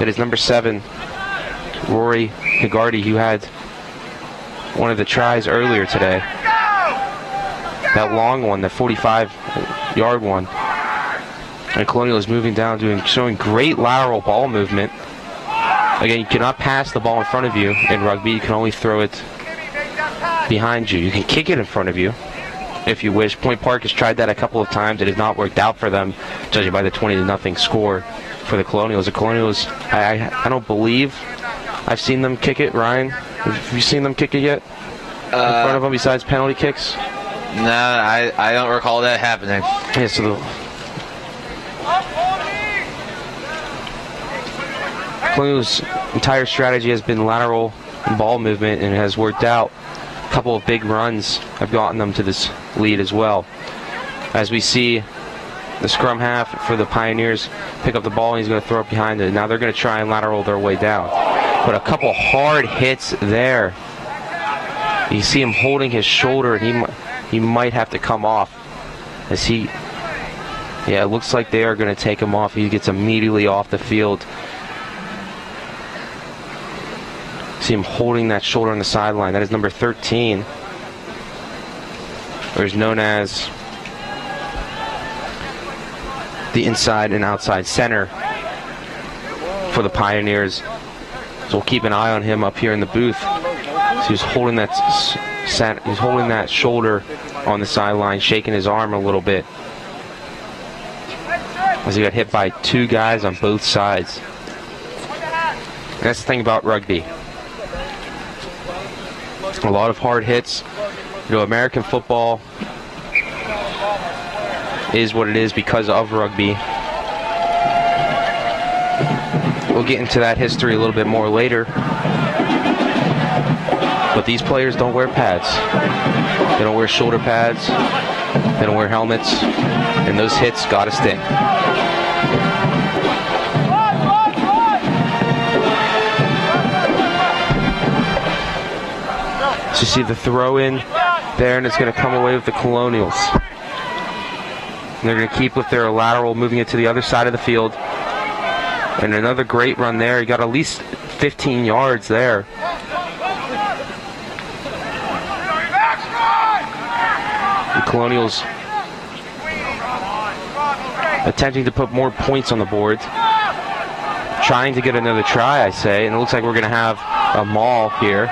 It is number 7, Rory Higarty, who had one of the tries earlier today. That long one, the 45-yard one. And Colonial is moving down, showing great lateral ball movement. Again, you cannot pass the ball in front of you in rugby. You can only throw it behind you. You can kick it in front of you if you wish. Point Park has tried that a couple of times. It has not worked out for them, judging by the 20-0 score for the Colonials. The Colonials, I don't believe I've seen them kick it. Ryan, have you seen them kick it yet? In front of them besides penalty kicks? No, I don't recall that happening. Yeah, so the Colonial's entire strategy has been lateral ball movement, and it has worked out. A couple of big runs have gotten them to this lead as well. As we see the scrum half for the Pioneers pick up the ball, and he's going to throw it behind it. Now they're going to try and lateral their way down. But a couple hard hits there. You see him holding his shoulder, and he might have to come off. As it looks like they are going to take him off. He gets immediately off the field. See him holding that shoulder on the sideline. That is number 13. Or is known as the inside and outside center for the Pioneers. So we'll keep an eye on him up here in the booth. So he's holding that shoulder on the sideline, shaking his arm a little bit, as he got hit by two guys on both sides. And that's the thing about rugby. A lot of hard hits. American football is what it is because of rugby. We'll get into that history a little bit more later. But these players don't wear pads. They don't wear shoulder pads. They don't wear helmets. And those hits gotta sting. So you see the throw in there, and it's going to come away with the Colonials. And they're going to keep with their lateral, moving it to the other side of the field. And another great run there. He got at least 15 yards there. The Colonials attempting to put more points on the board. Trying to get another try, I say. And it looks like we're going to have a maul here.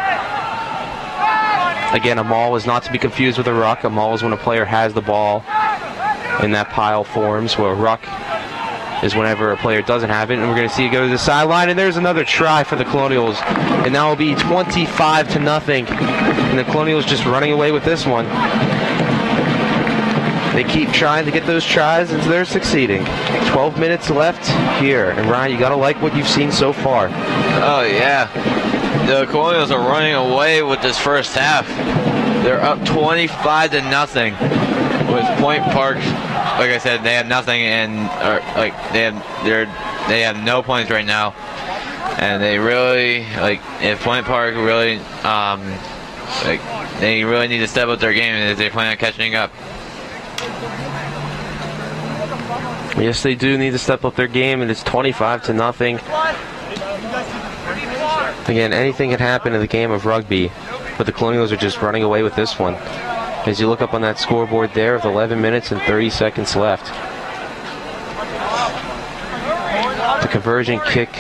Again, a maul is not to be confused with a ruck. A maul is when a player has the ball and that pile forms, where a ruck is whenever a player doesn't have it. And we're going to see it go to the sideline, and there's another try for the Colonials. And now it'll be 25-0. And the Colonials just running away with this one. They keep trying to get those tries, and they're succeeding. 12 minutes left here. And Ryan, you got to like what you've seen so far. Oh, yeah. The Colonials are running away with this first half. They're up 25-0 with Point Park. Like I said, they have nothing, and they have no points right now. And they really if Point Park really they really need to step up their game if they plan on catching up. Yes, they do need to step up their game, and it's 25-0. Again, anything can happen in the game of rugby, but the Colonials are just running away with this one. As you look up on that scoreboard there, with 11 minutes and 30 seconds left. The conversion kick,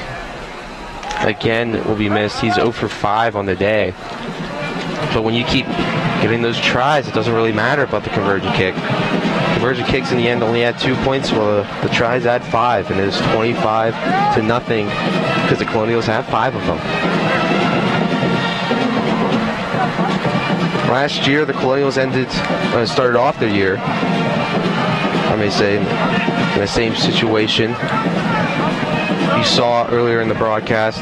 again, will be missed. He's 0 for 5 on the day. But when you keep getting those tries, it doesn't really matter about the conversion kick. Conversion kicks in the end only add 2 points, while the tries add 5, and it is 25-0 because the Colonials have 5 of them. Last year, the Colonials started off their year, I may say, in the same situation. You saw earlier in the broadcast,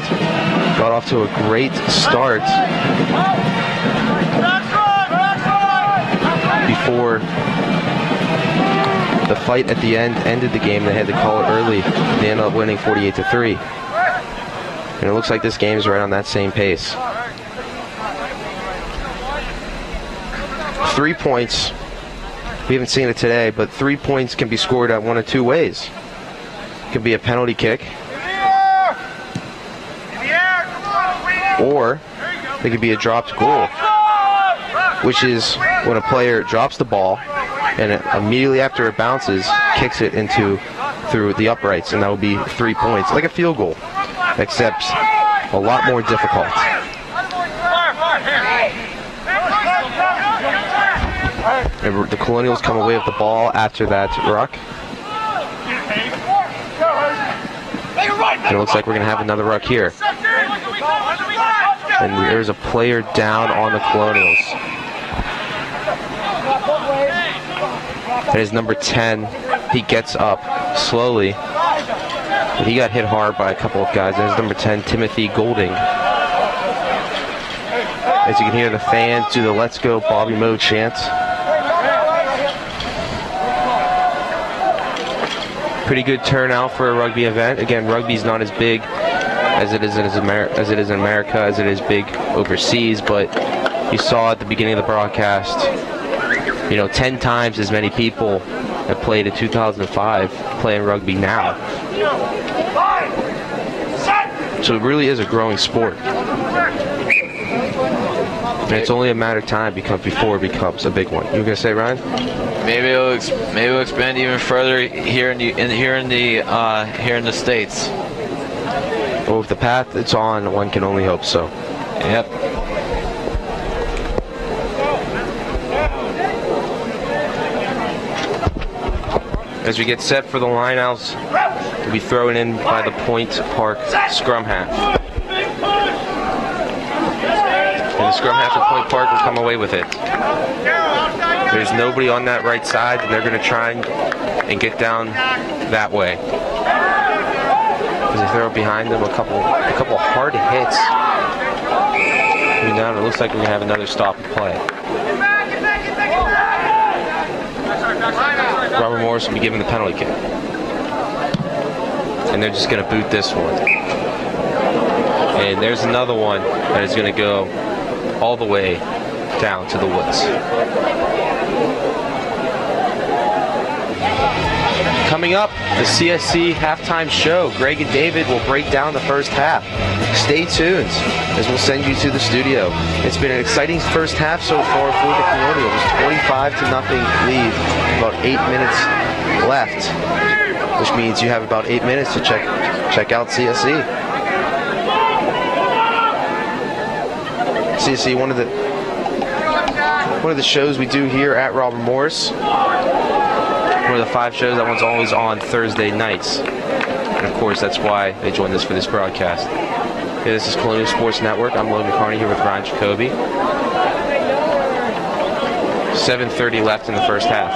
got off to a great start before the fight at the end ended the game. They had to call it early. They ended up winning 48-3. And it looks like this game is right on that same pace. 3 points. We haven't seen it today, but 3 points can be scored at one of two ways. It can be a penalty kick, or it could be a dropped goal, which is when a player drops the ball and immediately after it bounces, kicks it into through the uprights, and that would be 3 points, like a field goal, except a lot more difficult. And the Colonials come away with the ball after that ruck. And it looks like we're going to have another ruck here. And there's a player down on the Colonials. That is number 10. He gets up slowly. But he got hit hard by a couple of guys. That is number 10, Timothy Golding. As you can hear the fans do the "Let's Go Bobby Moe" chant. Pretty good turnout for a rugby event. Again, rugby's not as big as it is in America, as it is big overseas, but you saw at the beginning of the broadcast, 10 times as many people that played in 2005 playing rugby now. So it really is a growing sport. And it's only a matter of time before it becomes a big one. You were gonna say, Ryan? Maybe it'll expand even further here in the States. Well, with the path it's on, one can only hope so. Yep. As we get set for the lineouts to be thrown in by the Point Park scrum half. And the scrum half of Point Park will come away with it. There's nobody on that right side, and they're going to try and get down that way. As they throw it behind them, a couple hard hits. Coming down, it looks like we're going to have another stop and play. Robert Morris will be given the penalty kick. And they're just going to boot this one. And there's another one that is going to go all the way down to the woods. Coming up, the CSC halftime show. Greg and David will break down the first half. Stay tuned as we'll send you to the studio. It's been an exciting first half so far for the Colonials. 25-0 lead, about 8 minutes left, which means you have about 8 minutes to check out CSC. CSC, one of the shows we do here at Robert Morris. One of the 5 shows that one's always on Thursday nights. And of course, that's why they joined us for this broadcast. Okay, this is Colonial Sports Network. I'm Logan Carney here with Ryan Jacoby. 7:30 left in the first half.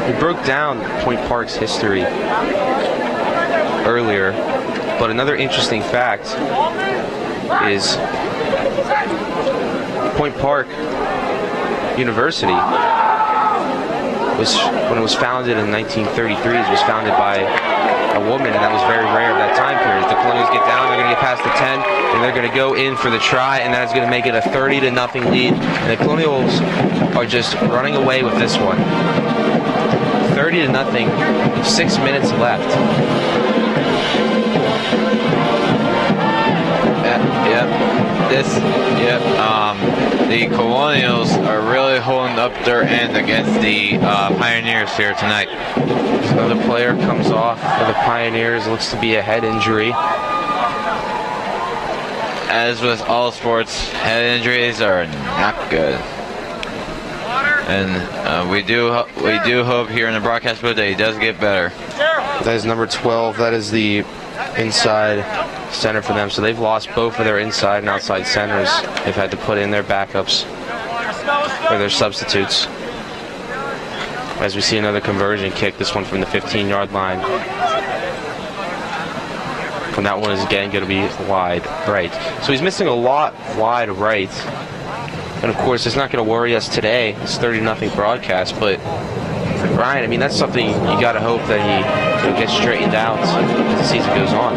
We broke down Point Park's history earlier, but another interesting fact is Point Park University when it was founded in 1933, it was founded by a woman, and that was very rare at that time period. The Colonials get down, they're going to get past the 10, and they're going to go in for the try, and that's going to make it a 30-0 lead. And the Colonials are just running away with this one. 30-0, 6 minutes left. The Colonials are really holding up their end against the Pioneers here tonight. So another player comes off for the Pioneers, looks to be a head injury. As with all sports, head injuries are not good. And we do hope here in the broadcast booth that he does get better. That is number 12. That is the inside center for them. So they've lost both of their inside and outside centers. They've had to put in their backups or their substitutes. As we see another conversion kick, this one from the 15-yard line. And that one is again going to be wide right. So he's missing a lot wide right. And of course, it's not going to worry us today. It's 30-0 broadcast, but Ryan, I mean, that's something you got to hope that he gets straightened out as the season goes on.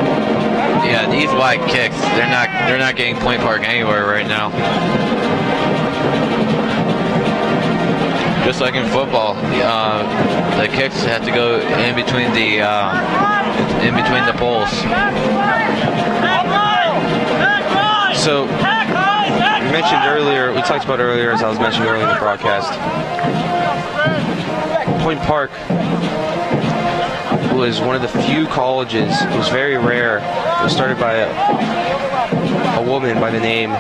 Yeah, these wide kicks, they're not getting Point Park anywhere right now. Just like in football, the kicks have to go in between the poles. So mentioned earlier, we talked about earlier, as I was mentioning earlier in the broadcast, Point Park was one of the few colleges, it was very rare, it was started by a woman by the name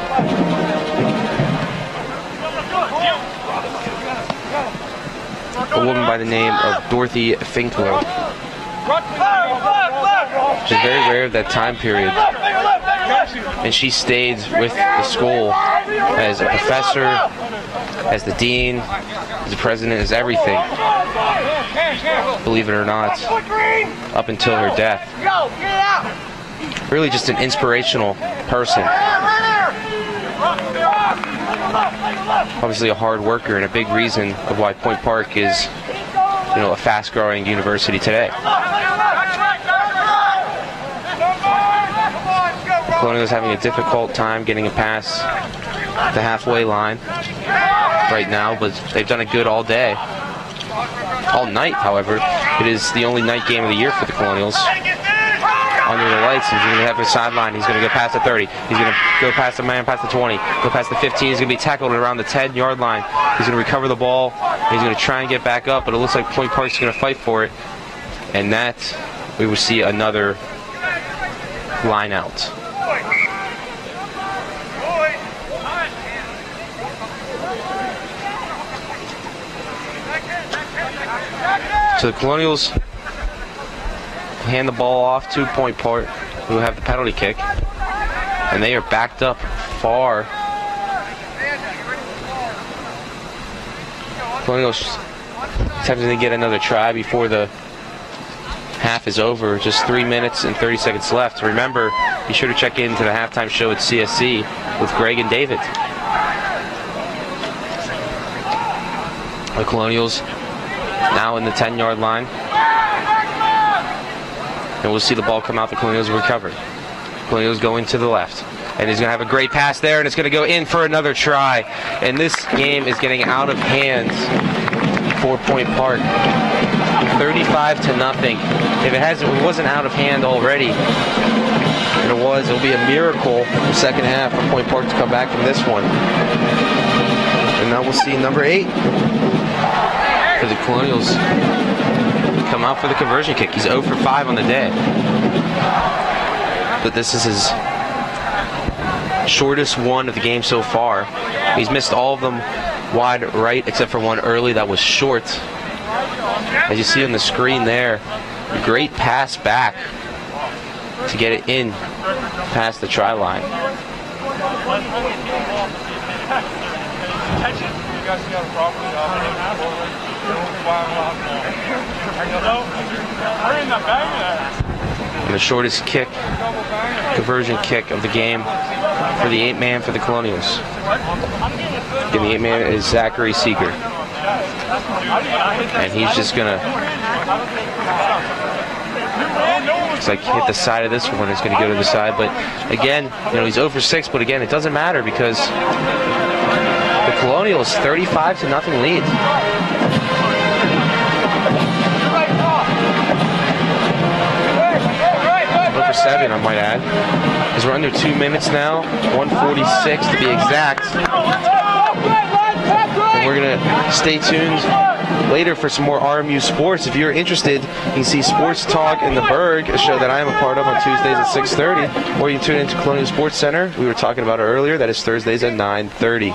of Dorothy Finkler. Which is very rare at that time period. And she stayed with the school as a professor, as the dean, as the president, as everything. Believe it or not, up until her death. Really just an inspirational person. Obviously a hard worker and a big reason of why Point Park is, a fast-growing university today. Colonial is having a difficult time getting it past the halfway line right now, but they've done it good all day. All night, however. It is the only night game of the year for the Colonials. Under the lights, he's going to have a sideline. He's going to go past the 30. He's going to go past the man, past the 20, go past the 15. He's going to be tackled around the 10-yard line. He's going to recover the ball. He's going to try and get back up, but it looks like Point Park's going to fight for it. And that, we will see another line out. So the Colonials hand the ball off to Point Park, who have the penalty kick, and they are backed up far. Colonials attempting to get another try before the half is over. Just 3 minutes and 30 seconds left. Remember, be sure to check into the halftime show at CSC with Greg and David. The Colonials now in the 10-yard line. And we'll see the ball come out. The Colonials recover. Colonials going to the left. And he's going to have a great pass there, and it's going to go in for another try. And this game is getting out of hand for Point Park. 35-0. If it wasn't out of hand already, and it'll be a miracle in the second half for Point Park to come back from this one. And now we'll see number 8 for the Colonials come out for the conversion kick. He's 0 for 5 on the day. But this is his shortest one of the game so far. He's missed all of them wide right except for one early that was short. As you see on the screen there, great pass back to get it in past the try line. And the shortest kick, conversion kick of the game for the 8-man for the Colonials. And the 8-man is Zachary Seeger. And he's just gonna, looks like hit the side of this one. It's gonna go to the side, but again, he's 0 for 6. But again, it doesn't matter because the Colonials 35-0 lead. 0 for 7, I might add, because we're under 2 minutes now. 1:46 to be exact. And we're gonna stay tuned later for some more RMU sports. If you're interested, you can see Sports Talk in the Berg, a show that I am a part of on Tuesdays at 6:30, or you can tune into Colonial Sports Center. We were talking about it earlier. That is Thursdays at 9:30.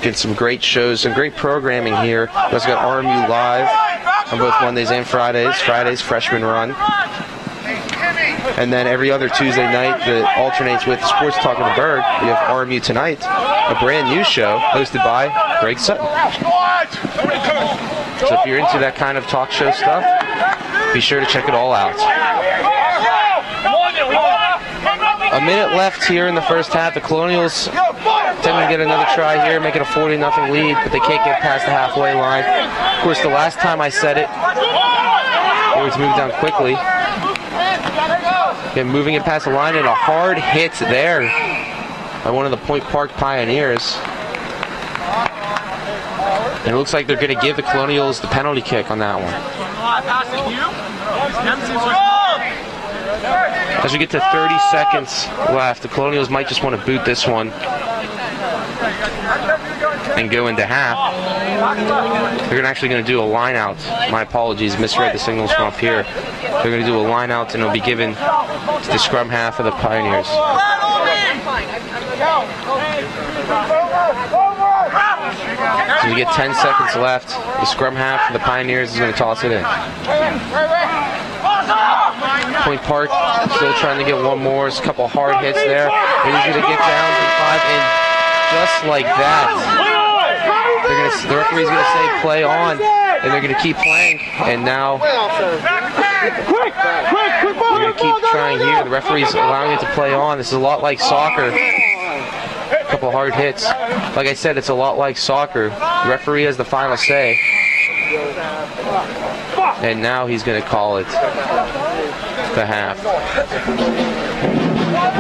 Get some great shows, some great programming here. We also got RMU Live on both Mondays and Fridays. Fridays, Freshman Run. And then every other Tuesday night that alternates with Sports Talk in the Berg, we have RMU Tonight, a brand new show hosted by Greg Sutton. So if you're into that kind of talk show stuff, be sure to check it all out. A minute left here in the first half. The Colonials attempting to get another try here, make it a 40-0 lead, but they can't get past the halfway line. Of course, the last time I said it, they were to move down quickly. Again, moving it past the line, and a hard hit there by one of the Point Park Pioneers. And it looks like they're going to give the Colonials the penalty kick on that one. As we get to 30 seconds left, the Colonials might just want to boot this one and go into half. They're actually going to do a line out. My apologies, misread the signals from up here. They're going to do a line out, and it'll be given to the scrum half of the Pioneers. So we get 10 seconds left. The scrum half of the Pioneers is going to toss it in. Point Park still trying to get one more. There's a couple hard hits there. And he's going to get down to 5, and just like that, the referee's going to say play on, and they're going to keep playing. And now they're going to keep trying here. The referee's allowing it to play on. This is a lot like soccer. A couple hard hits. Like I said, it's a lot like soccer. The referee has the final say. And now he's going to call it the half.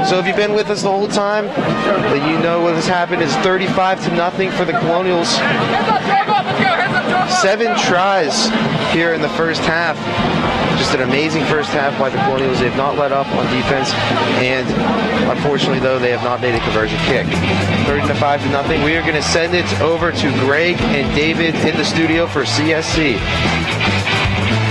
So if you've been with us the whole time, then you know what has happened. It's 35-0 for the Colonials. 7 tries here in the first half. Just an amazing first half by the Colonials. They have not let up on defense, and unfortunately, though, they have not made a conversion kick. 35-0. We are going to send it over to Greg and David in the studio for CSC.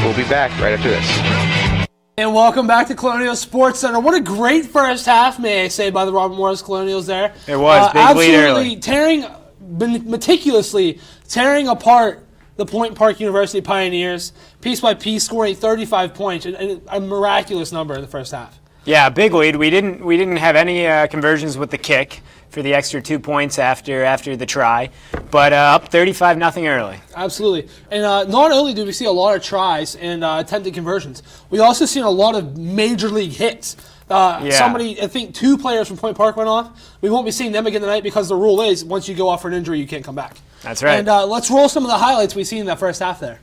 We'll be back right after this. And welcome back to Colonial Sports Center. What a great first half, may I say, by the Robert Morris Colonials there. It was. Big lead early. Meticulously tearing apart the Point Park University Pioneers, piece by piece, scoring 35 points, and a miraculous number in the first half. Yeah, big lead. We didn't have any conversions with the kick for the extra 2 points after the try, but up 35-0 early. Absolutely. And not only do we see a lot of tries and attempted conversions, we also seen a lot of major league hits. Somebody, I think 2 players from Point Park went off. We won't be seeing them again tonight because the rule is once you go off for an injury, you can't come back. That's right. And let's roll some of the highlights we seen in that first half there.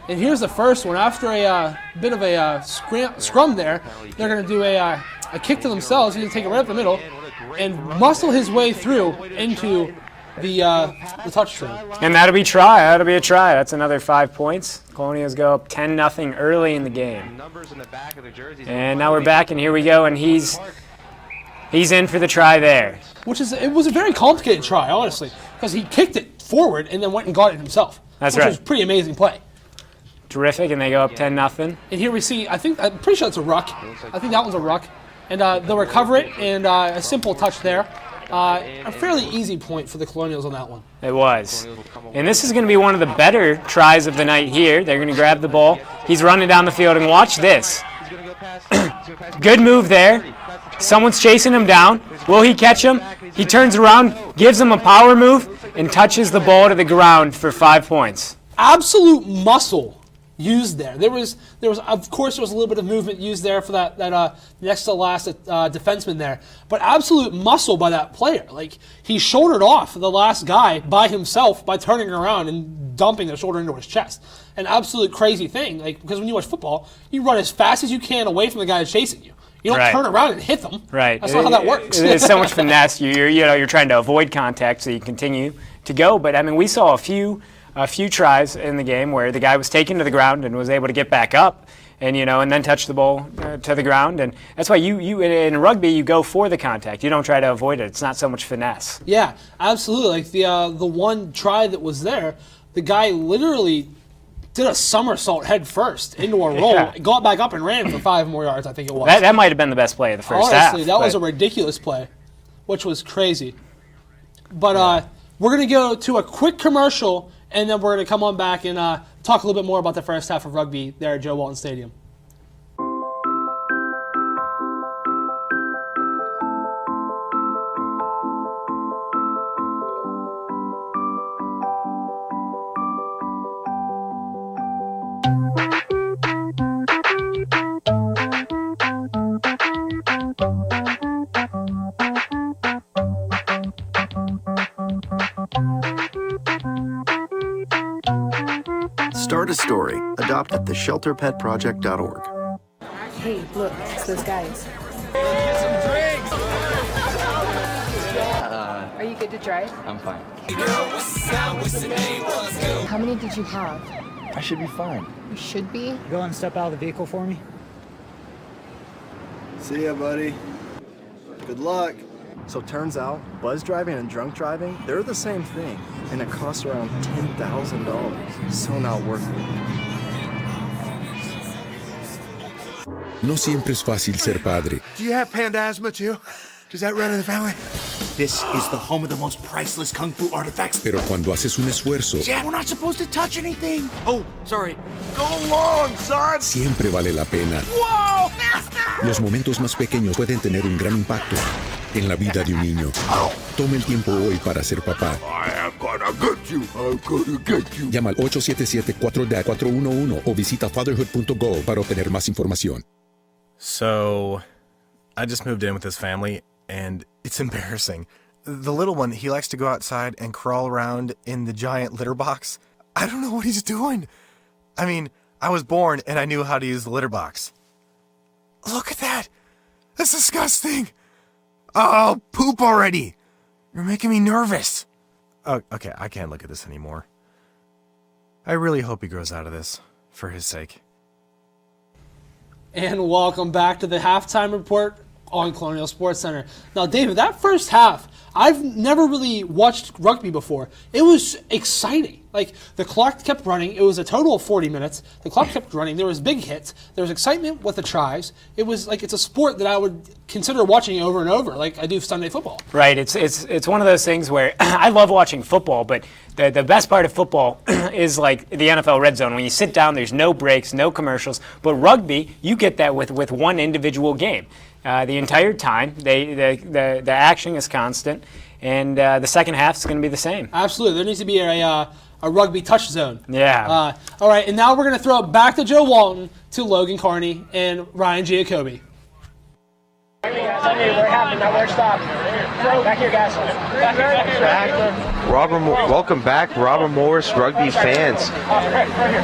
And here's the first one. After a bit of a scrum there, they're going to do a kick to themselves. He's going to take it right up the middle and muscle his way through into the touchdown. And that'll be a try. That's another 5 points. Colonials go up 10-0 early in the game. And now we're back, and here we go, and he's in for the try there. It was a very complicated try, honestly, because he kicked it forward and then went and got it himself. That's right. Which was a pretty amazing play. Terrific, and they go up 10-0. And here we see, I'm pretty sure it's a ruck. I think that one's a ruck. And they'll recover it, and a simple touch there. A fairly easy point for the Colonials on that one. It was. And this is going to be one of the better tries of the night here. They're going to grab the ball. He's running down the field, and watch this. Good move there. Someone's chasing him down. Will he catch him? He turns around, gives him a power move, and touches the ball to the ground for 5 points. Absolute muscle used there. There was of course there was a little bit of movement used there for that next to last defenseman there, but absolute muscle by that player. Like, he shouldered off the last guy by himself by turning around and dumping the shoulder into his chest. An absolute crazy thing. Like, because when you watch football, you run as fast as you can away from the guy that's chasing you. You don't turn around and hit them. Right. That's not how that works. There's so much finesse. You're trying to avoid contact so you continue to go. But I mean, we saw a few tries in the game where the guy was taken to the ground and was able to get back up and then touch the ball to the ground. And that's why you in rugby, you go for the contact. You don't try to avoid it. It's not so much finesse. Yeah, absolutely. Like the one try that was there, the guy literally did a somersault head first into a roll, got back up and ran for 5 more yards, I think it was. That might have been the best play of the first half. Honestly, that was a ridiculous play, which was crazy. But we're going to go to a quick commercial, and then we're going to come on back and talk a little bit more about the first half of rugby there at Joe Walton Stadium. Start a story. Adopt at theshelterpetproject.org. Hey, look, it's those guys. Are you good to drive? I'm fine. How many did you have? I should be fine. You should be. Go and step out of the vehicle for me. See ya, buddy. Good luck. So turns out, buzz driving and drunk driving, they're the same thing. And it costs around $10,000. So not worth it. No siempre es fácil ser padre, Do you have panda asthma too? Does that run in the family? This is the home of the most priceless kung fu artifacts. pero cuando haces un esfuerzo, Dad, we're not supposed to touch anything. Oh, sorry. Go long, son. siempre vale la pena. Whoa! Los momentos más pequeños pueden tener un gran impacto en la vida de un niño. Toma el tiempo hoy para ser papá. I am gonna get you. I'm gonna get you. Llama al 877-4DA-411 o visita fatherhood.gov para obtener más información. So, I just moved in with this family, and it's embarrassing. The little one, he likes to go outside and crawl around in the giant litter box. I don't know what he's doing. I mean, I was born and I knew how to use the litter box. Look at that! That's disgusting! Oh, poop already! You're making me nervous. Oh, okay, I can't look at this anymore. I really hope he grows out of this, for his sake. And welcome back to the halftime report on Colonial Sports Center. Now, David, that first half, I've never really watched rugby before. It was exciting. Like, the clock kept running. It was a total of 40 minutes. The clock kept running. There was big hits. There was excitement with the tries. It was like, it's a sport that I would consider watching over and over, like I do Sunday football. Right. It's one of those things where I love watching football, but the best part of football is like the NFL Red Zone. When you sit down, there's no breaks, no commercials. But rugby, you get that with one individual game. The entire time, the action is constant, and the second half is going to be the same. Absolutely. There needs to be a rugby touch zone. Yeah. All right, and now we're going to throw it back to Joe Walton, to Logan Carney, and Ryan Giacobbe. Back here, guys. Welcome back, Robert Morris Rugby fans.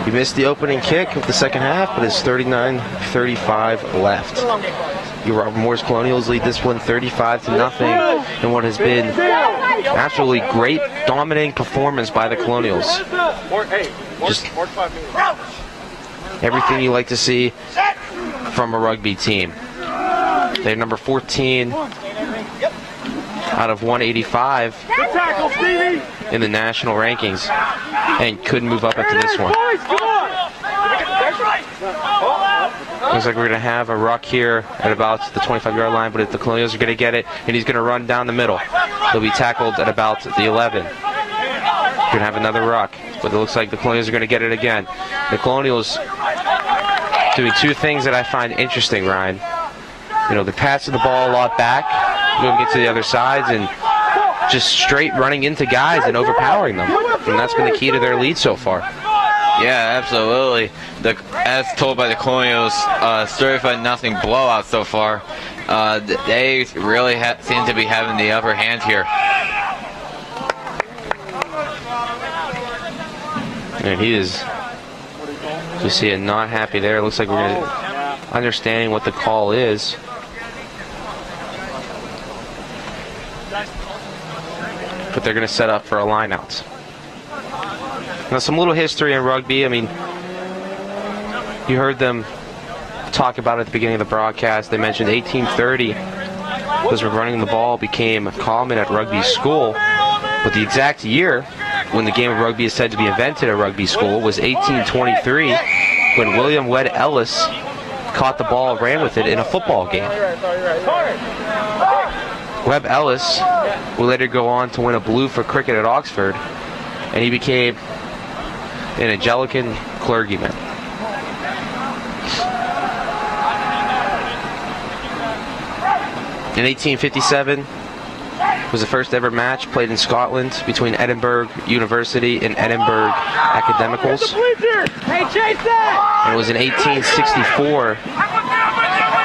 You missed the opening kick of the second half, but it's 39-35 left. Your Robert Morris Colonials lead this one 35-0 in what has been absolutely great, dominating performance by the Colonials. Just everything you like to see from a rugby team. They're number 14 out of 185 in the national rankings and couldn't move up after this one. Looks like we're going to have a ruck here at about the 25-yard line, but if the Colonials are going to get it, and he's going to run down the middle. He'll be tackled at about the 11. We're going to have another ruck, but it looks like the Colonials are going to get it again. The Colonials doing two things that I find interesting, Ryan. You know, they're passing the ball a lot back, moving it to the other sides, and just straight running into guys and overpowering them. And that's been the key to their lead so far. Yeah, absolutely. As told by the Colonials, 35-0 blowout so far. They really seem to be having the upper hand here. And he is, you see it, not happy there. It looks like we're going to understanding what the call is. But they're going to set up for a line-out. Now, some little history in rugby. I mean, you heard them talk about it at the beginning of the broadcast. They mentioned 1830 was when running the ball became common at rugby school. But the exact year when the game of rugby is said to be invented at rugby school was 1823, when William Webb Ellis caught the ball and ran with it in a football game. Webb Ellis would later go on to win a blue for cricket at Oxford, and he became an Anglican clergyman. In 1857 was the first ever match played in Scotland between Edinburgh University and Edinburgh Academicals. And it was in 1864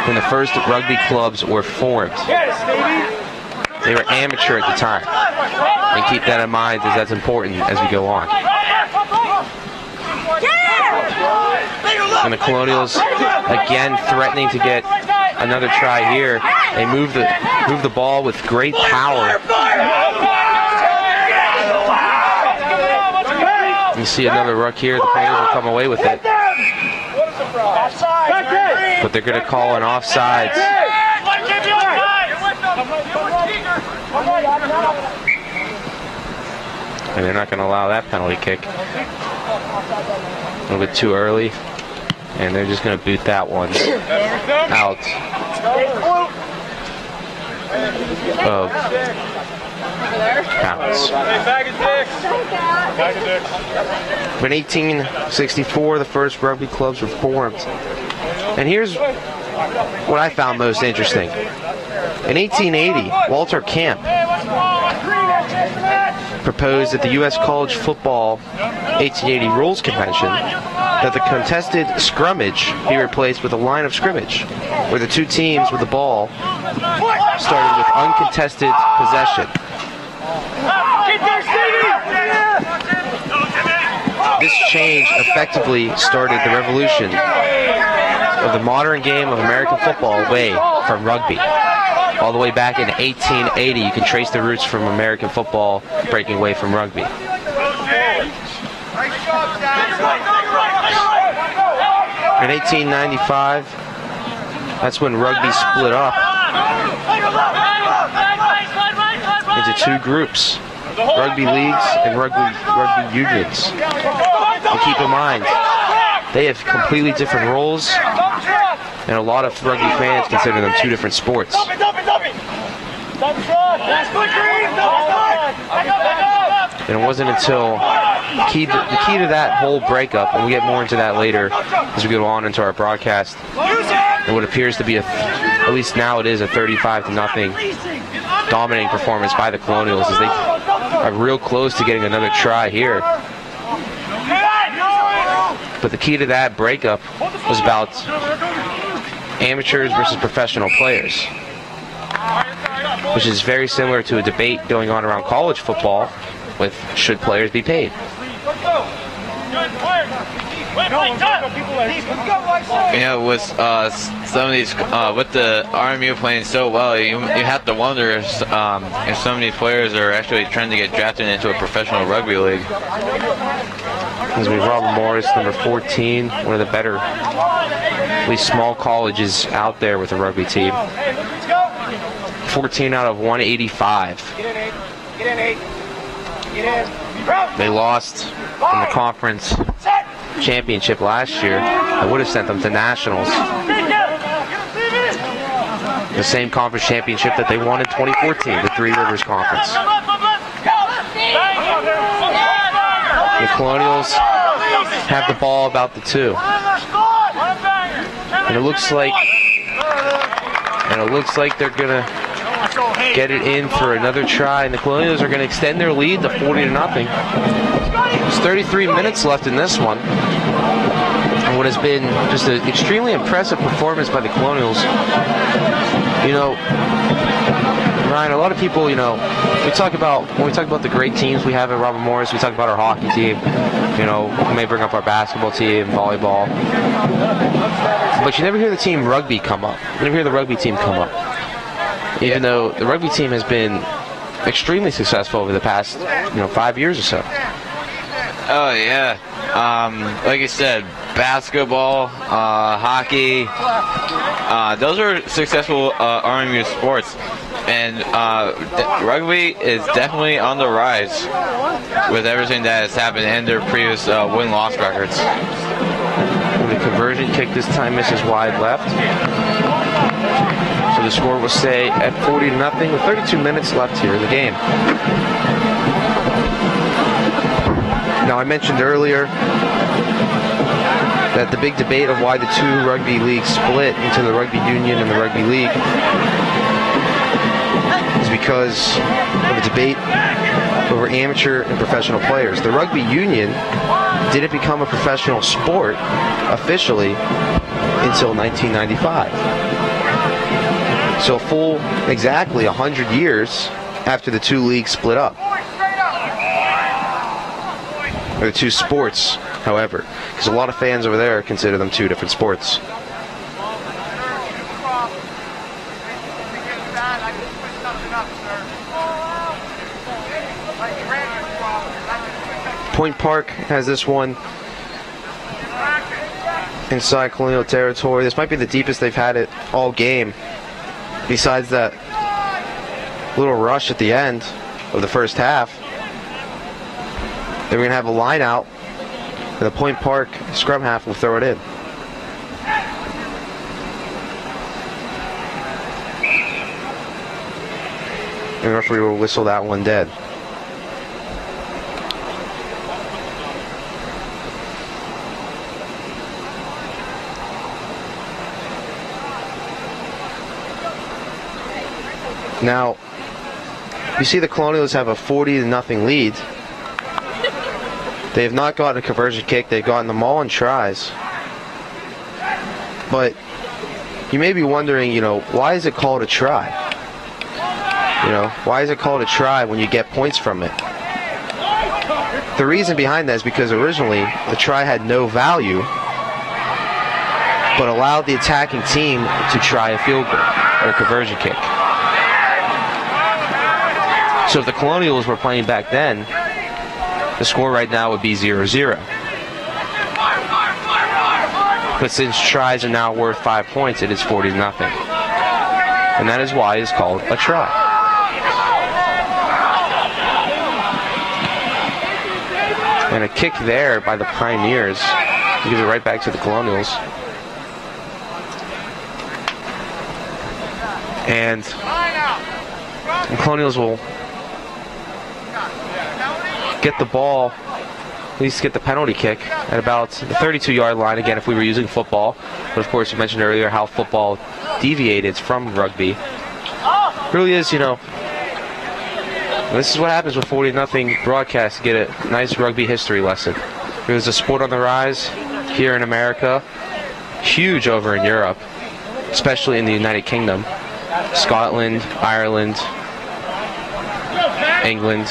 when the first rugby clubs were formed. They were amateur at the time. And keep that in mind, as that's important as we go on. And the Colonials again threatening to get another try here. They move the ball with great power. You see another ruck here. The players will come away with it. But they're going to call an offsides. And they're not going to allow that penalty kick. A little bit too early. And they're just going to boot that one out of bounds. In 1864, the first rugby clubs were formed. And here's what I found most interesting. In 1880, Walter Camp proposed at the U.S. College Football 1880 Rules Convention that the contested scrummage be replaced with a line of scrimmage, where the two teams with the ball started with uncontested possession. This change effectively started the revolution of the modern game of American football away from rugby. All the way back in 1880, you can trace the roots from American football breaking away from rugby. In 1895, that's when rugby split up into two groups, rugby leagues and rugby unions. And keep in mind, they have completely different rules, and a lot of rugby fans consider them two different sports. And it wasn't until the key to that whole breakup, and we'll get more into that later as we go on into our broadcast, and what appears to be at least now it is a 35-0 dominating performance by the Colonials, as they are real close to getting another try here. But the key to that breakup was about amateurs versus professional players, which is very similar to a debate going on around college football with should players be paid. With some of these, with the RMU playing so well, you have to wonder if some of these players are actually trying to get drafted into a professional rugby league. As we have Robert Morris, number 14, one of the better, at least small colleges out there with a rugby team. 14 out of 185. They lost in the conference championship last year. I would have sent them to nationals. The same conference championship that they won in 2014, the Three Rivers Conference. The Colonials have the ball about the 2. And it looks like they're gonna get it in for another try, and the Colonials are gonna extend their lead to 40-0. There's 33 minutes left in this one. And what has been just an extremely impressive performance by the Colonials. You know, Ryan, a lot of people, when we talk about the great teams we have at Robert Morris, we talk about our hockey team, we may bring up our basketball team, volleyball, but you never hear the team rugby come up. You never hear the rugby team come up. Even though the rugby team has been extremely successful over the past, 5 years or so. Oh yeah, like I said, basketball, hockey, those are successful RMU sports, and rugby is definitely on the rise with everything that has happened and their previous win-loss records. The conversion kick this time misses wide left. So the score will stay at 40-0 with 32 minutes left here in the game. Now, I mentioned earlier that the big debate of why the two rugby leagues split into the rugby union and the rugby league is because of a debate over amateur and professional players. The rugby union didn't become a professional sport officially until 1995. So exactly 100 years after the two leagues split up. Or the two sports, however, because a lot of fans over there consider them two different sports. Point Park has this one inside Colonial territory. This might be the deepest they've had it all game, besides that little rush at the end of the first half. They're going to have a line out, and the Point Park scrum half will throw it in. And the referee will whistle that one dead. Now, you see the Colonials have a 40-0 lead. They have not gotten a conversion kick. They've gotten them all in tries. But you may be wondering, why is it called a try? Why is it called a try when you get points from it? The reason behind that is because originally the try had no value, but allowed the attacking team to try a field goal or a conversion kick. So if the Colonials were playing back then, the score right now would be 0-0. But since tries are now worth 5 points, it is 40-0. And that is why it's called a try. And a kick there by the Pioneers to give it right back to the Colonials. And the Colonials will get the ball, at least get the penalty kick at about the 32-yard line again if we were using football. But of course, you mentioned earlier how football deviated from rugby. It really is, this is what happens with 40-0 broadcasts. You get a nice rugby history lesson. It was a sport on the rise here in America, huge over in Europe, especially in the United Kingdom, Scotland, Ireland, England.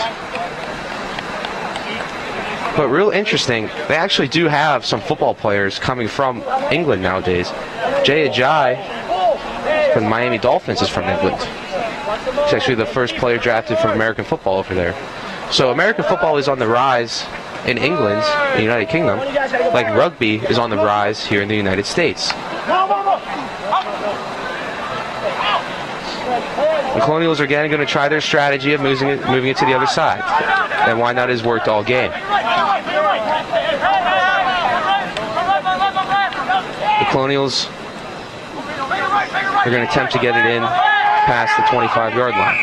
But real interesting, they actually do have some football players coming from England nowadays. Jay Ajayi from the Miami Dolphins is from England. He's actually the first player drafted from American football over there. So American football is on the rise in England, in the United Kingdom, like rugby is on the rise here in the United States. The Colonials are again going to try their strategy of moving it to the other side. And why not has worked all game. The Colonials are going to attempt to get it in past the 25-yard line.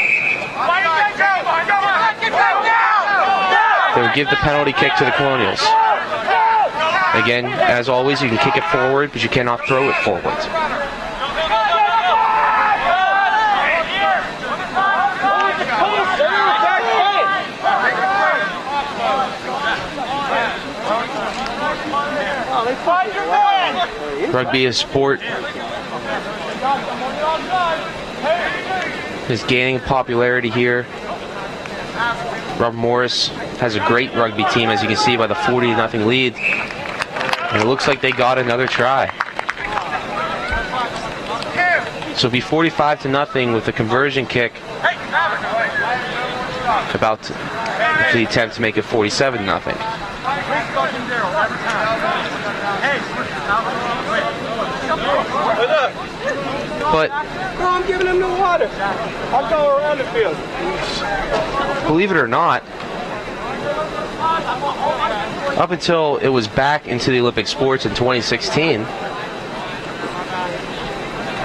They will give the penalty kick to the Colonials. Again, as always, you can kick it forward, but you cannot throw it forward. Rugby is sport is gaining popularity here. Robert Morris has a great rugby team, as you can see by the 40-0 lead. And it looks like they got another try. So it'll be 45-0 with the conversion kick. About the attempt to make it 47-0. But I'm giving him the water. I'll go around the field. Believe it or not, up until it was back into the Olympic sports in 2016,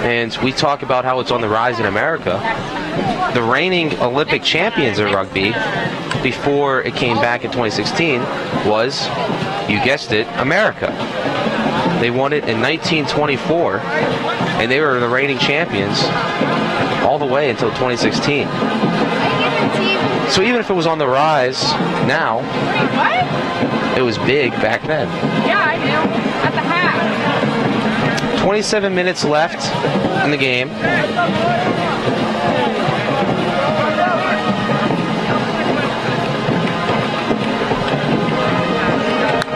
and we talk about how it's on the rise in America, the reigning Olympic champions of rugby before it came back in 2016 was, you guessed it, America. They won it in 1924, and they were the reigning champions all the way until 2016. So even if it was on the rise now, it was big back then. Yeah, I do. At the half. 27 minutes left in the game.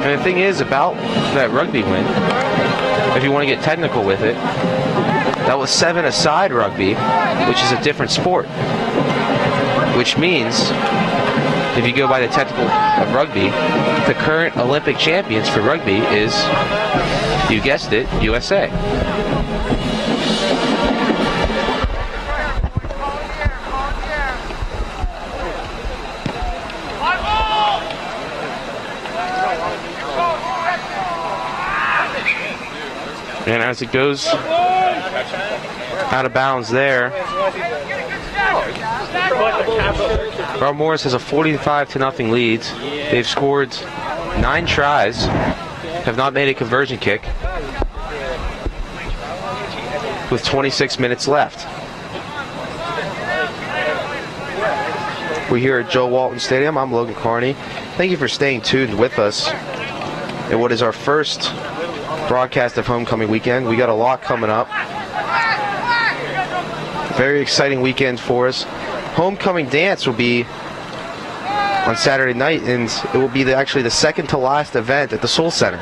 And the thing is about that rugby win, if you want to get technical with it, that was 7-a-side rugby, which is a different sport. Which means if you go by the technical of rugby, the current Olympic champions for rugby is, you guessed it, USA. And as it goes out of bounds there, Earl Morris has a 45-0 lead. They've scored 9 tries, have not made a conversion kick, with 26 minutes left. We're here at Joe Walton Stadium. I'm Logan Carney. Thank you for staying tuned with us in what is our first broadcast of homecoming weekend. We got a lot coming up. Very exciting weekend for us. Homecoming dance will be on Saturday night, and it will be actually the second to last event at the Soul Center.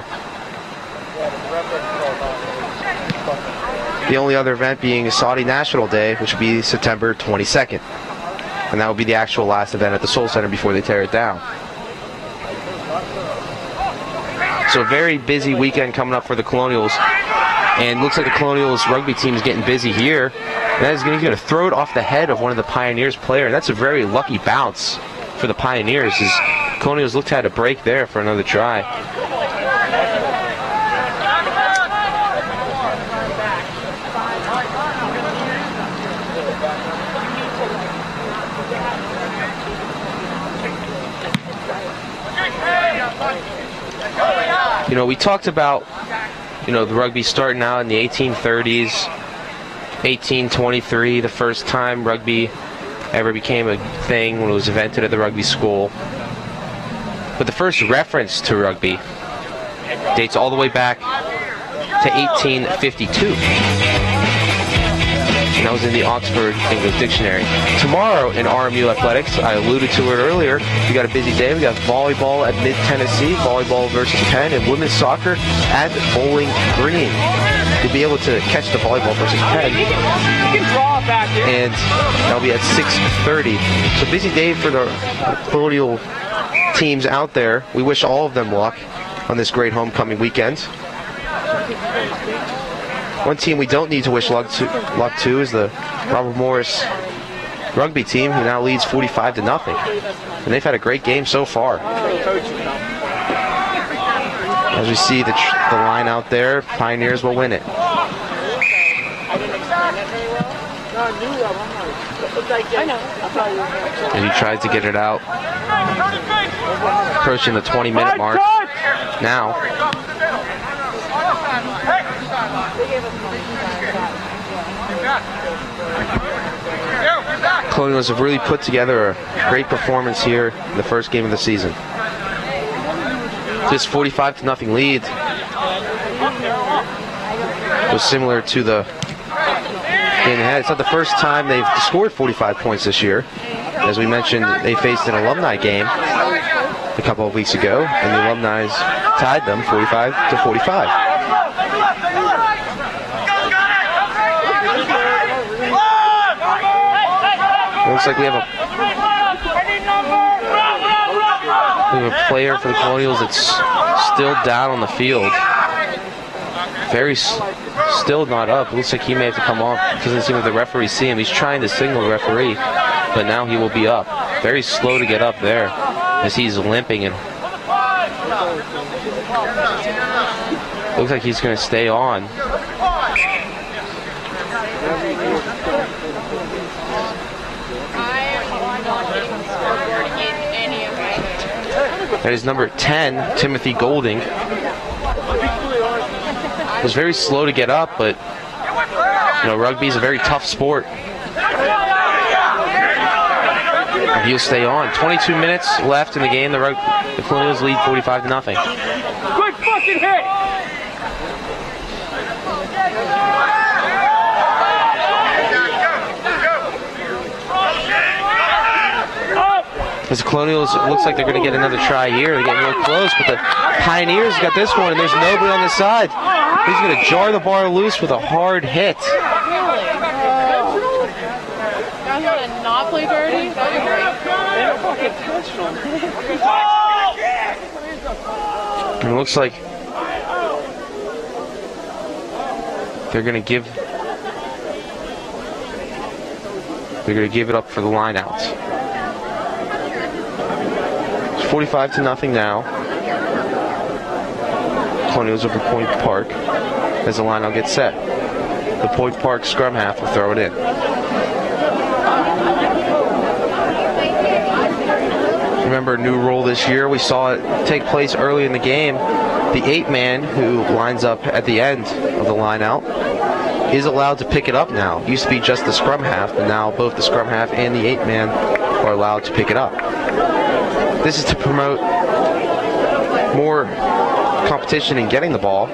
The only other event being Saudi National Day, which will be September 22nd. And that will be the actual last event at the Soul Center before they tear it down. So a very busy weekend coming up for the Colonials. And looks like the Colonials rugby team is getting busy here. And that is going to throw it off the head of one of the Pioneers player. And that's a very lucky bounce for the Pioneers, as Colonials looked to have a break there for another try. You know, we talked about, you know, the rugby starting out in the 1830s, 1823, the first time rugby ever became a thing when it was invented at the rugby school. But the first reference to rugby dates all the way back to 1852. And that was in the Oxford English Dictionary. Tomorrow in RMU Athletics, I alluded to it earlier, we got a busy day. We got volleyball at Mid-Tennessee, volleyball versus Penn, and women's soccer at Bowling Green. You'll be able to catch the volleyball versus Penn. And that'll be at 6:30. So busy day for the Colonial teams out there. We wish all of them luck on this great homecoming weekend. One team we don't need to wish luck to is the Robert Morris rugby team, who now leads 45-0. And they've had a great game so far. As we see the line out there, Pioneers will win it. And he tries to get it out. Approaching the 20-minute mark now. Colonials have really put together a great performance here in the first game of the season. This 45-0 lead was similar to the game ahead. It's not the first time they've scored 45 points this year. As we mentioned, they faced an alumni game a couple of weeks ago, and the alumni tied them 45-45. It looks like we have a player for the Colonials that's still down on the field. Still not up. It looks like he may have to come off. It doesn't seem like the referee see him. He's trying to signal the referee, but now he will be up. Very slow to get up there as he's limping, and looks like he's going to stay on. That is number 10, Timothy Golding. Was very slow to get up, but you know, rugby is a very tough sport. And he'll stay on. 22 minutes left in the game. The Colonials lead 45-0. Good fucking hit! As the Colonials, it looks like they're going to get another try here. They're getting real close, but the Pioneers got this one, and there's nobody on the side. He's going to jar the bar loose with a hard hit. Not play dirty? That'd be great. And it looks like they're going to give it up for the line out. It's 45-0 now. Colonial's over Point Park as the line out gets set. The Point Park scrum half will throw it in. Remember, a new rule this year. We saw it take place early in the game. The 8-man who lines up at the end of the line out is allowed to pick it up now. It used to be just the scrum half, but now both the scrum half and the 8-man are allowed to pick it up. This is to promote more competition in getting the ball,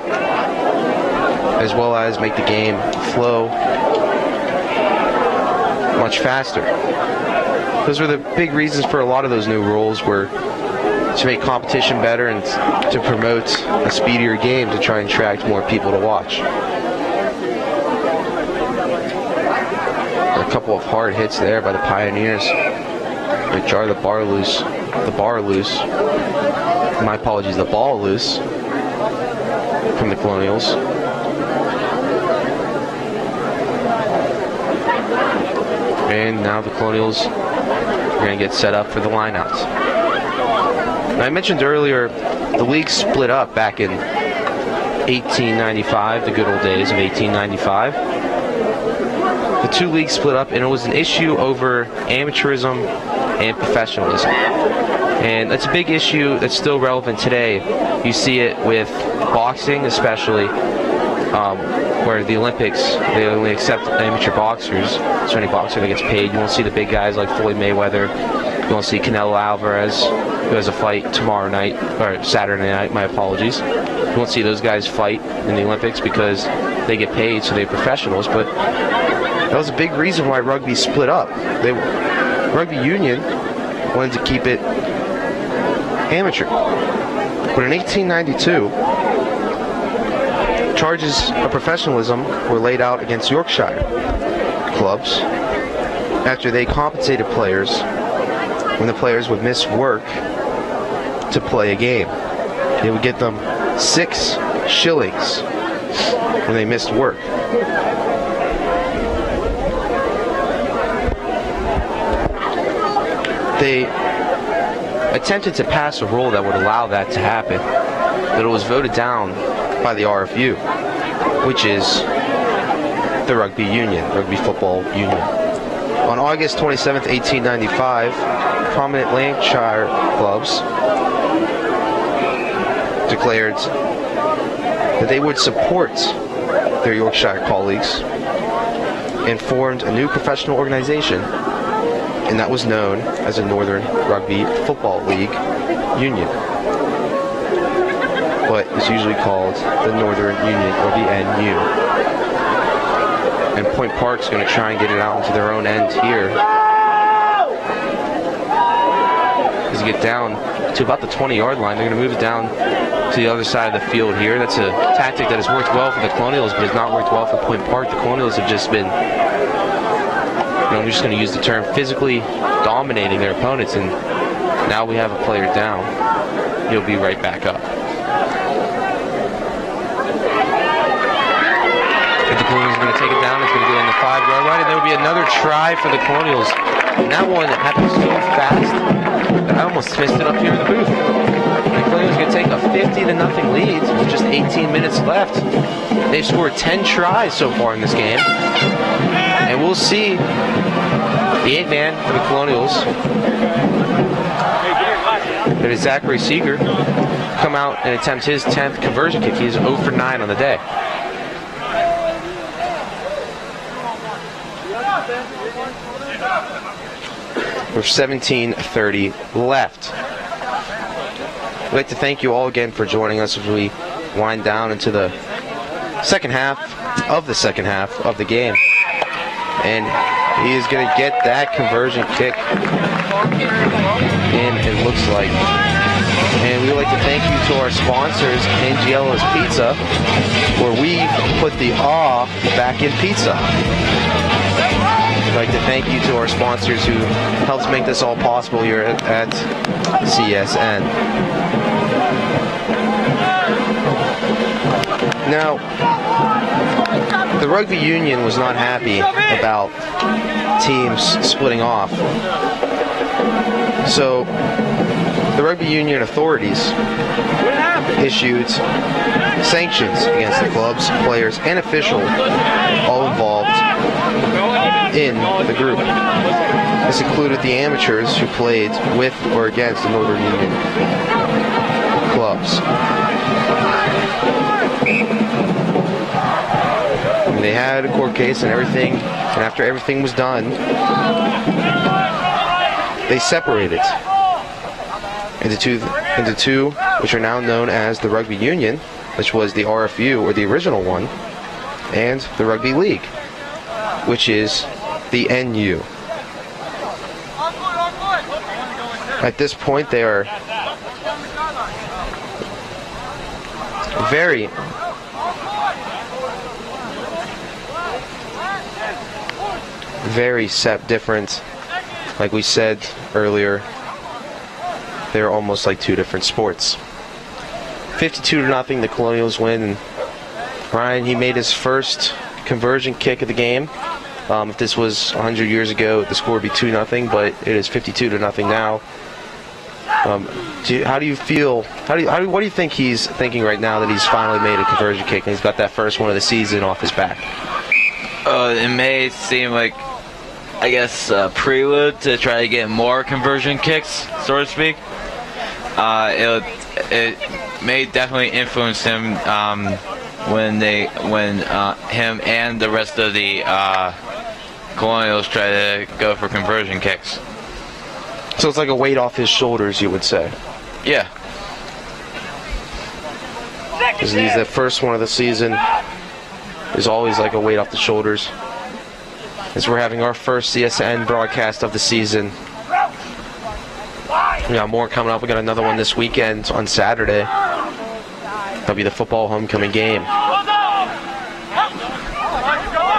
as well as make the game flow much faster. Those were the big reasons for a lot of those new rules, were to make competition better and to promote a speedier game to try and attract more people to watch. A couple of hard hits there by the Pioneers. They jar the bar loose. My apologies, the ball loose from the Colonials. And now the Colonials are going to get set up for the lineouts. I mentioned earlier the league split up back in 1895, the good old days of 1895. The two leagues split up, and it was an issue over amateurism and professionalism. And that's a big issue that's still relevant today. You see it with boxing, especially, where the Olympics, they only accept amateur boxers. So any boxer that gets paid. You won't see the big guys like Floyd Mayweather. You won't see Canelo Alvarez, who has a fight tomorrow night, or Saturday night, my apologies. You won't see those guys fight in the Olympics because they get paid, so they're professionals. But that was a big reason why rugby split up. Rugby Union wanted to keep it amateur. But in 1892, charges of professionalism were laid out against Yorkshire clubs after they compensated players when the players would miss work to play a game. They would get them 6 shillings when they missed work. They attempted to pass a rule that would allow that to happen, but it was voted down by the RFU, which is the Rugby Union, Rugby Football Union. On August 27th, 1895, prominent Lancashire clubs declared that they would support their Yorkshire colleagues and formed a new professional organization, and that was known as the Northern Rugby Football League Union, but it's usually called the Northern Union, or the NU. And Point Park's going to try and get it out into their own end here. As you get down to about the 20-yard line, they're going to move it down to the other side of the field here. That's a tactic that has worked well for the Colonials, but has not worked well for Point Park. The Colonials have just been, I'm just going to use the term, physically dominating their opponents, and now we have a player down. He'll be right back up. If the Colonials are going to take it down, it's going to go in the 5-yard line, and there will be another try for the Colonials. And that one happened so fast that I almost missed it up here in the booth. The Colonials are going to take a 50-0 lead with just 18 minutes left. They've scored 10 tries so far in this game. And we'll see the 8-man for the Colonials. That is Zachary Seeger come out and attempt his 10th conversion kick. He is 0 for 9 on the day. With 17:30 left. I'd like to thank you all again for joining us as we wind down into the second half of the game. And he is going to get that conversion kick in, it looks like. And we'd like to thank you to our sponsors, Angello's Pizza, where we put the awe back in pizza. I'd like to thank you to our sponsors who helps make this all possible here at CSN. Now, the rugby union was not happy about teams splitting off. So, the rugby union authorities issued sanctions against the clubs, players, and officials all involved in the group. This included the amateurs who played with or against the Northern Union clubs. And they had a court case and everything, and after everything was done, they separated into two, which are now known as the Rugby Union, which was the RFU, or the original one, and the Rugby League, which is the NU. At this point, they are very different. Like we said earlier, they're almost like two different sports. 52-0, the Colonials win. And Ryan, he made his first conversion kick of the game. If this was 100 years ago, the score would be 2-0, but it is 52-0 now. How do you feel? What do you think he's thinking right now that he's finally made a conversion kick and he's got that first one of the season off his back? It may seem like, I guess, a prelude to try to get more conversion kicks, so to speak. It may definitely influence him when him and the rest of the Colonials try to go for conversion kicks. So it's like a weight off his shoulders, you would say. Yeah. Because he's the first one of the season. Is always like a weight off the shoulders. As we're having our first CSN broadcast of the season. We got more coming up. We got another one this weekend on Saturday. That'll be the football homecoming game.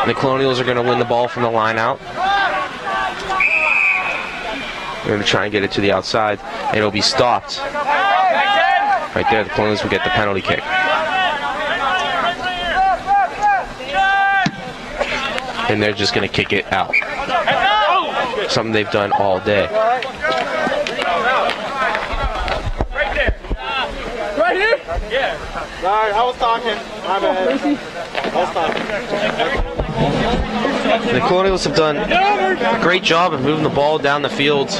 And the Colonials are going to win the ball from the line out. They're going to try and get it to the outside, and it'll be stopped. Right there, the Colonials will get the penalty kick. And they're just going to kick it out. Something they've done all day. Right here? Yeah. Sorry, I was talking. My bad. I was talking. The Colonials have done a great job of moving the ball down the field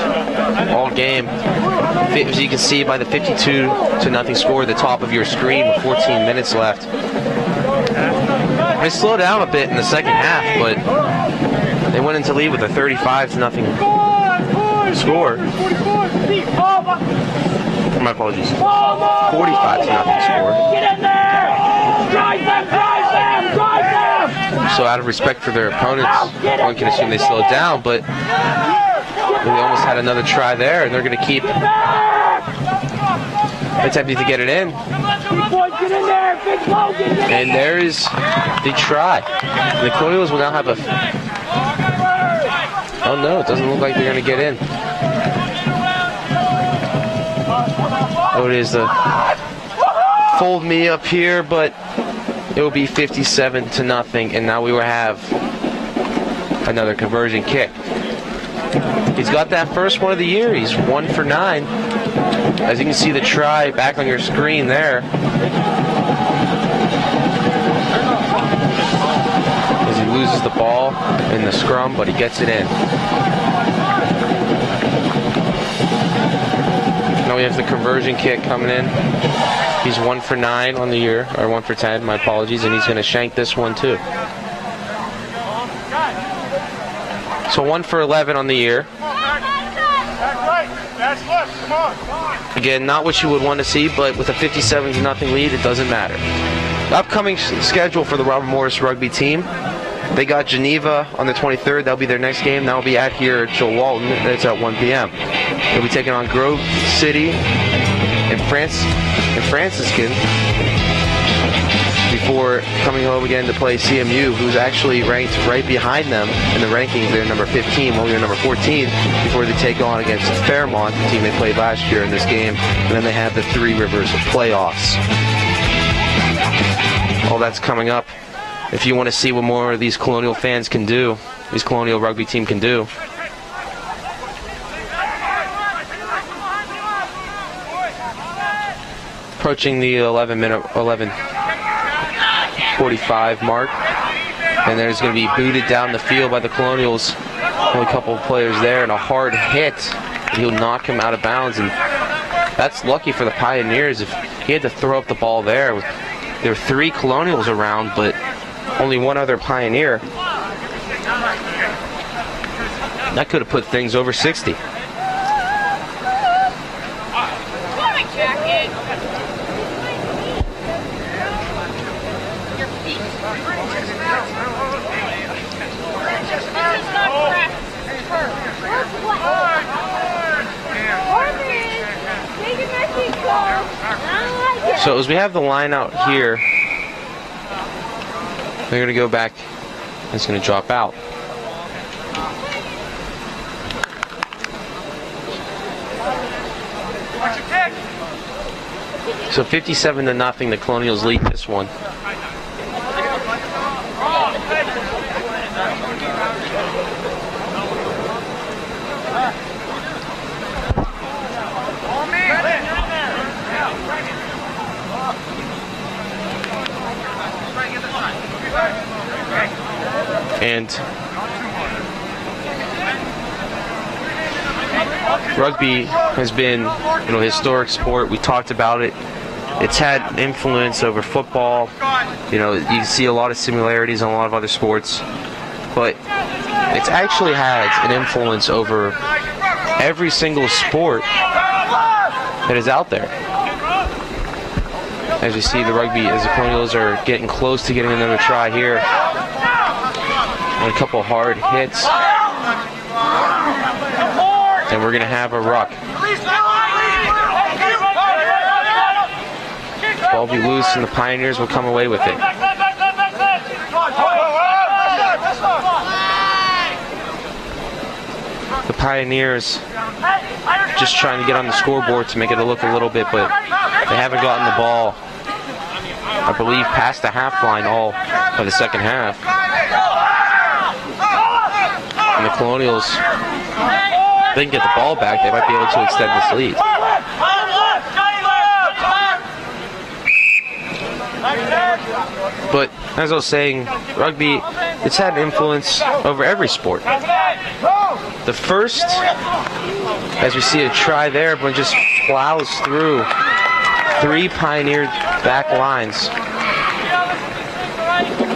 all game. As you can see by the 52-0 score at the top of your screen with 14 minutes left. They slowed down a bit in the second half, but they went into lead with a 35-0 score. My apologies. 45-0 score. Get in there! Drive them! Drive them! Drive them! So out of respect for their opponents, one can assume they slowed down, but they almost had another try there, and they're going to keep attempting to get it in. And there is the try. The Colonials will now have a... Oh no, it doesn't look like they're going to get in. Oh, it is the fold me up here, but it will be 57-0, and now we will have another conversion kick. He's got that first one of the year. He's 1 for 9. As you can see the try back on your screen there. As he loses the ball in the scrum, but he gets it in. Now we have the conversion kick coming in. He's 1 for 9 on the year, or 1 for 10, my apologies, and he's going to shank this one too. So 1 for 11 on the year. Again, not what you would want to see, but with a 57-0 lead, it doesn't matter. The upcoming schedule for the Robert Morris rugby team. They got Geneva on the 23rd. That'll be their next game. That'll be at here at Joe Walton. That's at 1 p.m. They'll be taking on Grove City and Franciscan before coming home again to play CMU, who's actually ranked right behind them in the rankings. They're number 15, while they're number 14, before they take on against Fairmont, the team they played last year in this game. And then they have the Three Rivers playoffs. All that's coming up. If you want to see what more of these Colonial fans can do, this Colonial rugby team can do. Approaching the 11:45 mark, and there's going to be booted down the field by the Colonials. Only a couple of players there, and a hard hit, and he'll knock him out of bounds. And that's lucky for the Pioneers. If he had to throw up the ball there were 3 Colonials around, but only one other Pioneer. That could have put things over 60. So as we have the line out here, they're going to go back. It's going to drop out. So 57-0, the Colonials lead this one. And rugby has been, a historic sport. We talked about it. It's had influence over football. You see a lot of similarities in a lot of other sports, but it's actually had an influence over every single sport that is out there. As you see, the rugby, as the Colonials are getting close to getting another try here. And a couple hard hits. And we're going to have a ruck. Ball will be loose and the Pioneers will come away with it. The Pioneers just trying to get on the scoreboard to make it look a little bit, but they haven't gotten the ball, I believe, past the half line all of the second half. And the Colonials, if they can get the ball back, they might be able to extend this lead. But as I was saying, rugby, it's had an influence over every sport. The first, as we see a try there, everyone just plows through 3 Pioneer back lines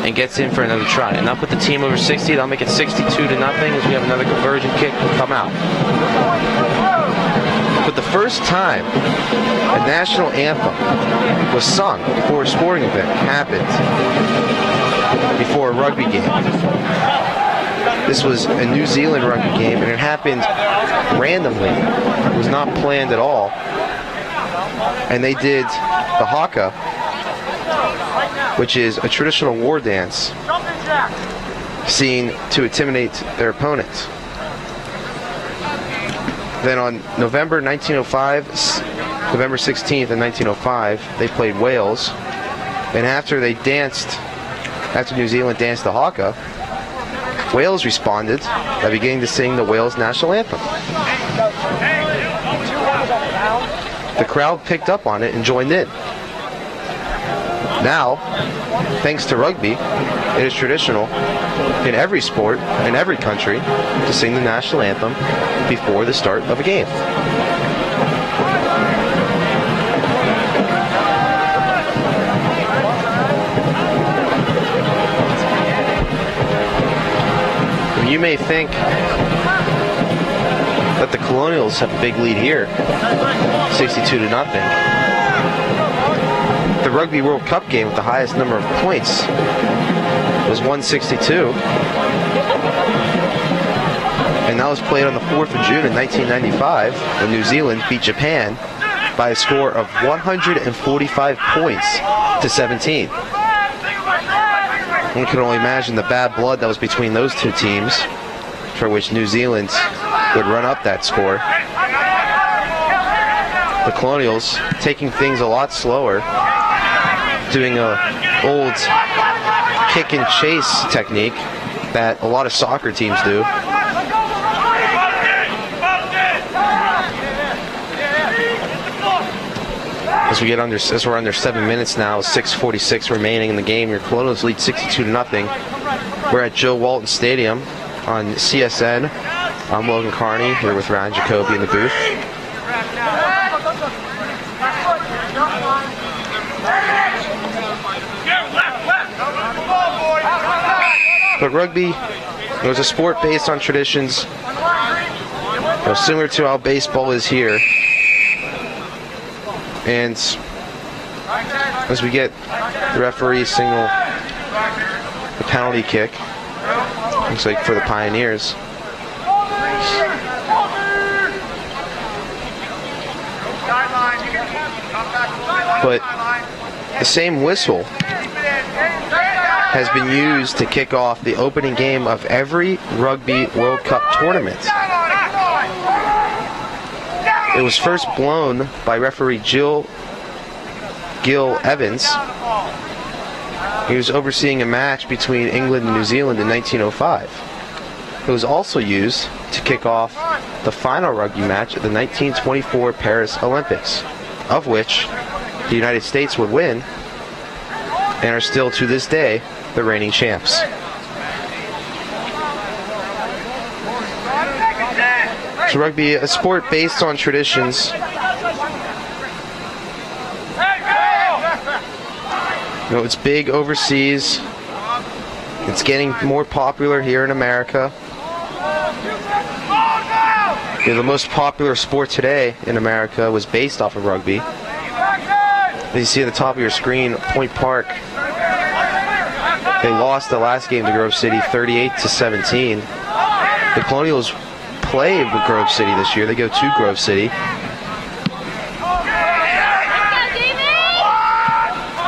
and gets in for another try. And they'll put the team over 60. They'll make it 62-0 as we have another conversion kick will come out. But the first time a national anthem was sung before a sporting event happened, before a rugby game. This was a New Zealand rugby game, and it happened randomly. It was not planned at all. And they did the haka, which is a traditional war dance seen to intimidate their opponents. Then on November 1905, November 16th in 1905, they played Wales. And after New Zealand danced the haka, Wales responded by beginning to sing the Wales national anthem. The crowd picked up on it and joined in. Now, thanks to rugby, it is traditional in every sport, in every country, to sing the national anthem before the start of a game. You may think that the Colonials have a big lead here, 62-0. The Rugby World Cup game with the highest number of points was 162. And that was played on the 4th of June in 1995 when New Zealand beat Japan by a score of 145 points to to 17. One can only imagine the bad blood that was between those two teams, for which New Zealand would run up that score. The Colonials taking things a lot slower, doing a old kick and chase technique that a lot of soccer teams do. As we're under 7 minutes now, 6:46 remaining in the game. Your Colonials lead 62-0. We're at Joe Walton Stadium on CSN. I'm Logan Carney here with Ryan Jacoby in the booth. But rugby was a sport based on traditions, similar to how baseball is here. And as we get the referee signal the penalty kick, looks like for the Pioneers. But the same whistle has been used to kick off the opening game of every Rugby World Cup tournament. It was first blown by referee Gil Evans. He was overseeing a match between England and New Zealand in 1905. It was also used to kick off the final rugby match at the 1924 Paris Olympics, of which the United States would win and are still to this day the reigning champs. So rugby, a sport based on traditions. It's big overseas. It's getting more popular here in America. The most popular sport today in America was based off of rugby. As you see at the top of your screen, Point Park. They lost the last game to Grove City 38-17. The Colonials play with Grove City this year. They go to Grove City.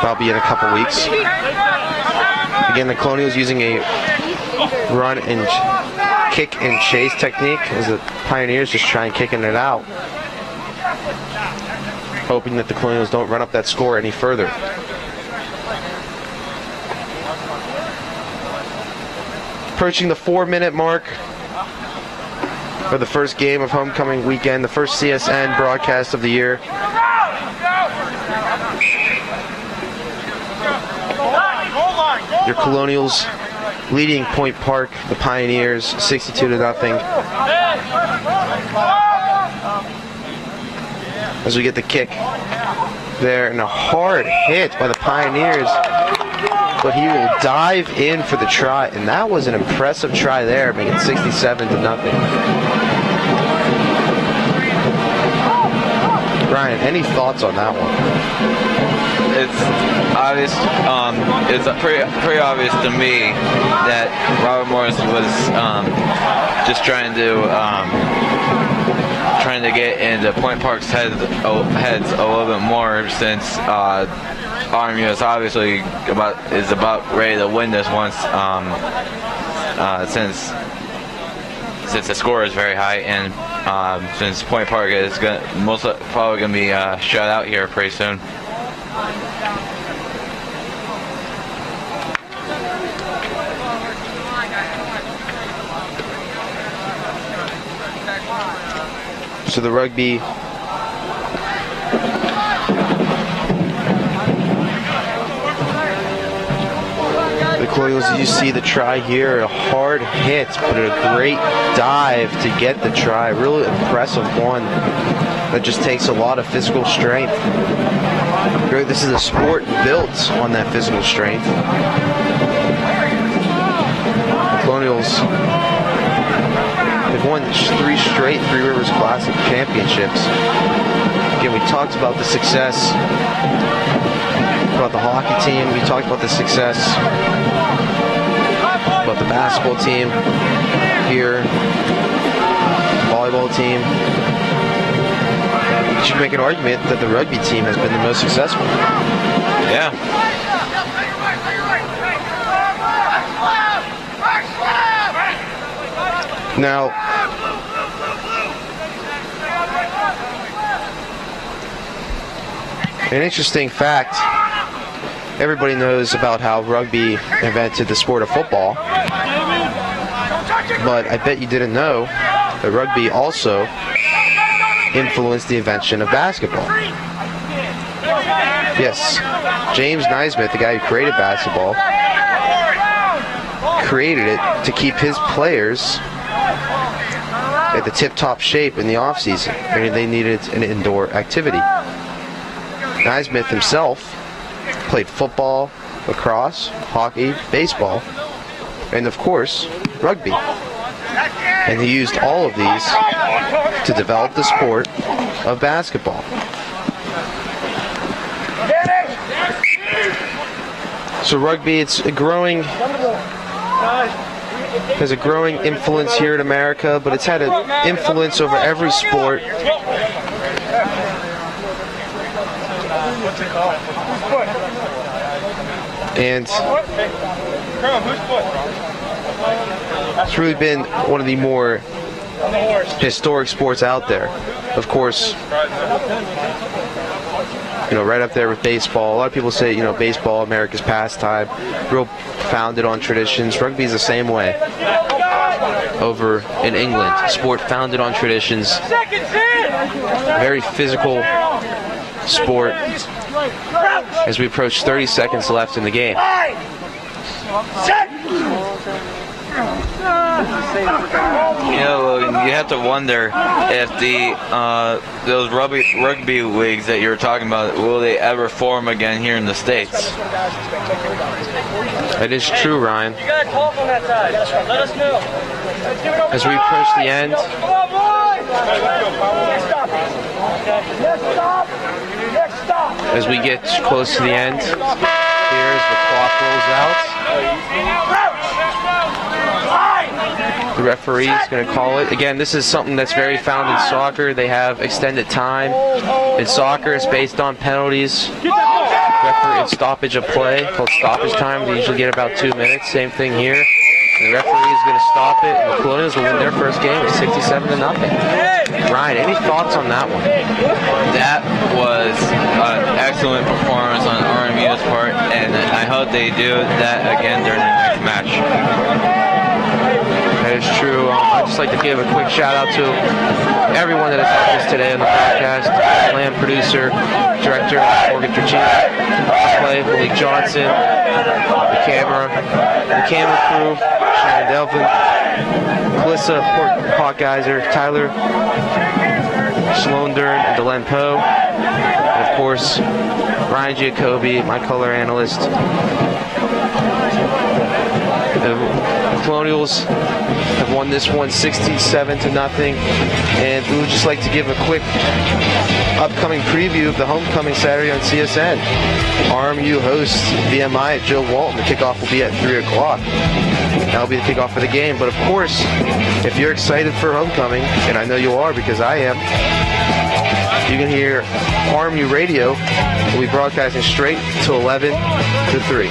That'll be in a couple weeks. Again, the Colonials using a run and kick and chase technique as the Pioneers just try and kicking it out, hoping that the Colonials don't run up that score any further. Approaching the 4-minute mark for the first game of homecoming weekend, the first CSN broadcast of the year. Your Colonials leading Point Park, the Pioneers, 62-0. As we get the kick there, and a hard hit by the Pioneers, but he will dive in for the try, and that was an impressive try there, making it 67-0. Ryan, any thoughts on that one? It's obvious. It's pretty obvious to me that Robert Morris was just trying to get into Point Park's heads a little bit more, since RMU is obviously about ready to win this once, since the score is very high, and since Point Park is probably going to be shut out here pretty soon. So the rugby Colonials, you see the try here, a hard hit, but a great dive to get the try. Really impressive one that just takes a lot of physical strength. This is a sport built on that physical strength. The Colonials, they've won 3 straight Three Rivers Classic championships. Again, we talked about the success about the hockey team. We talked about the success about the basketball team here, volleyball team. you should make an argument that the rugby team has been the most successful. Yeah. Now, an interesting fact, everybody knows about how rugby invented the sport of football, but I bet you didn't know that rugby also influenced the invention of basketball. Yes, James Naismith, the guy who created basketball, created it to keep his players at the tip-top shape in the off-season, and they needed an indoor activity. Naismith himself played football, lacrosse, hockey, baseball, and of course, rugby. And he used all of these to develop the sport of basketball. So rugby, has a growing influence here in America, but it's had an influence over every sport. And it's really been one of the more historic sports out there. Of course, right up there with baseball. A lot of people say, baseball, America's pastime, real founded on traditions. Rugby is the same way. Over in England, sport founded on traditions. Very physical sport. As we approach 30 seconds left in the game. Logan, you have to wonder if those rugby leagues that you were talking about, will they ever form again here in the States? That is true, Ryan. You got a call from that side. Let us know. As we approach the end, as we get close to the end, here's the clock rolls out. The referee is going to call it. Again, this is something that's very found in soccer. They have extended time. In soccer, it's based on penalties. Referee stoppage of play called stoppage time. They usually get about 2 minutes. Same thing here. The referee is going to stop it, and the Colonials will win their first game with 67-0. Ryan, any thoughts on that one? That was an excellent performance on RMU's part, and I hope they do that again during the next match. That is true. I'd just like to give a quick shout out to everyone that has helped us today on the podcast. Land producer, director, Morgan Tricini, play, Malik Johnson, the camera crew, Shannon Delvin, Melissa Hawkgeiser, Tyler, Sloan Dern, and Delenn Poe, and of course, Ryan Giacobbe, my color analyst. The Colonials have won this one 67-0, and we would just like to give a quick upcoming preview of the homecoming Saturday on CSN. RMU hosts VMI at Joe Walton. The kickoff will be at 3 o'clock. That'll be the kickoff for the game. But of course, if you're excited for homecoming, and I know you are because I am, you can hear RMU Radio. We'll be broadcasting straight to 11 to 3.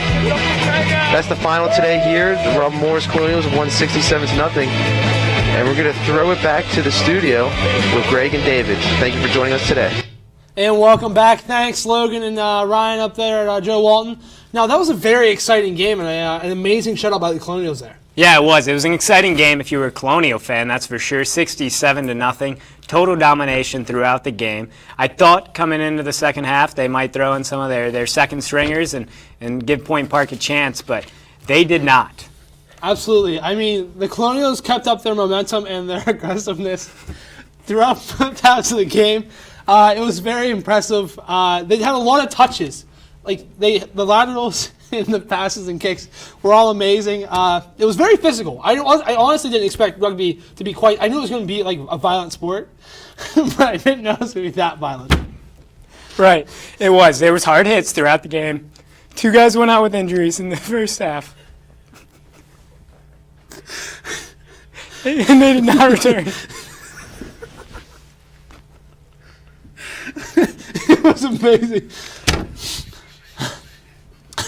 That's the final today here. The Robin Morris Colonials have won 67-0. And we're going to throw it back to the studio with Greg and David. Thank you for joining us today. And welcome back. Thanks, Logan and Ryan up there at Joe Walton. Now, that was a very exciting game and an amazing shutout by the Colonials there. Yeah, it was. It was an exciting game if you were a Colonial fan, that's for sure. 67-0. Total domination throughout the game. I thought coming into the second half they might throw in some of their second stringers and give Point Park a chance, but they did not. Absolutely. I mean, the Colonials kept up their momentum and their aggressiveness throughout both halves of the game. It was very impressive. They had a lot of touches. The laterals and the passes and kicks were all amazing. It was very physical. I honestly didn't expect rugby to be quite. I knew it was going to be like a violent sport, but I didn't know it was going to be that violent. Right, it was. There was hard hits throughout the game. 2 guys went out with injuries in the first half, and they did not return. was amazing.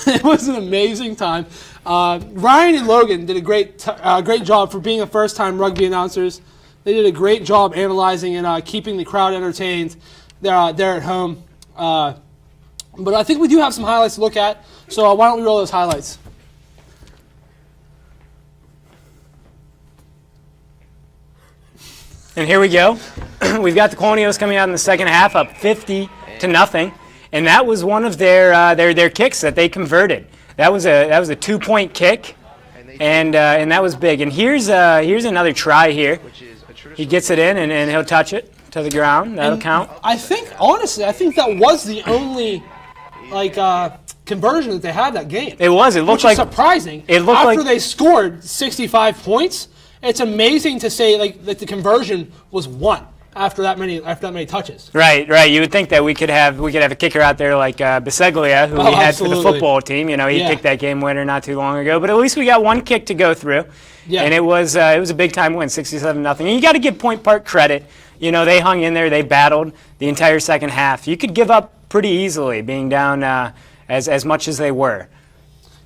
It was an amazing time. Ryan and Logan did a great job for being a first-time rugby announcers. They did a great job analyzing and keeping the crowd entertained there at home. But I think we do have some highlights to look at, so why don't we roll those highlights? And here we go. We've got the Colonials coming out in the second half, up 50-0, and that was one of their kicks that they converted. That was a 2-point kick, and that was big. And here's another try here. He gets it in, and he'll touch it to the ground. That'll count. I think, honestly, that was the only conversion that they had that game. It was. It looked like surprising. It looked after they scored 65 points. It's amazing to say that the conversion was won after that many touches. Right. You would think that we could have a kicker out there like Biseglia, who we had for the football team. You know, he kicked that game winner not too long ago. But at least we got one kick to go through. Yeah. And it was a big time win, 67-0. And you got to give Point Park credit. You know, they hung in there. They battled the entire second half. You could give up pretty easily, being down as much as they were.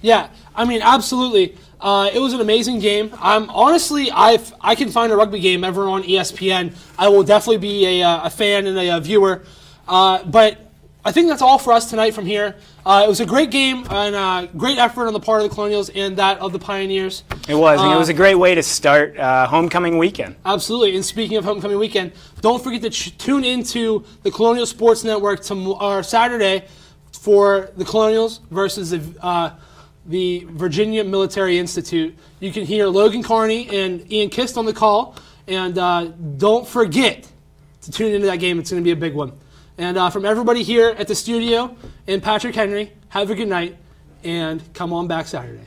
Yeah, I mean, absolutely. It was an amazing game. Honestly, I can find a rugby game ever on ESPN. I will definitely be a fan and a viewer. But I think that's all for us tonight from here. It was a great game and a great effort on the part of the Colonials and that of the Pioneers. It was, and it was a great way to start homecoming weekend. Absolutely, and speaking of homecoming weekend, don't forget to tune into the Colonial Sports Network Saturday for the Colonials versus the Virginia Military Institute. You can hear Logan Carney and Ian Kist on the call. And don't forget to tune into that game. It's going to be a big one. And from everybody here at the studio and Patrick Henry, have a good night and come on back Saturday.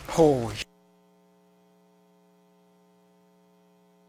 Holy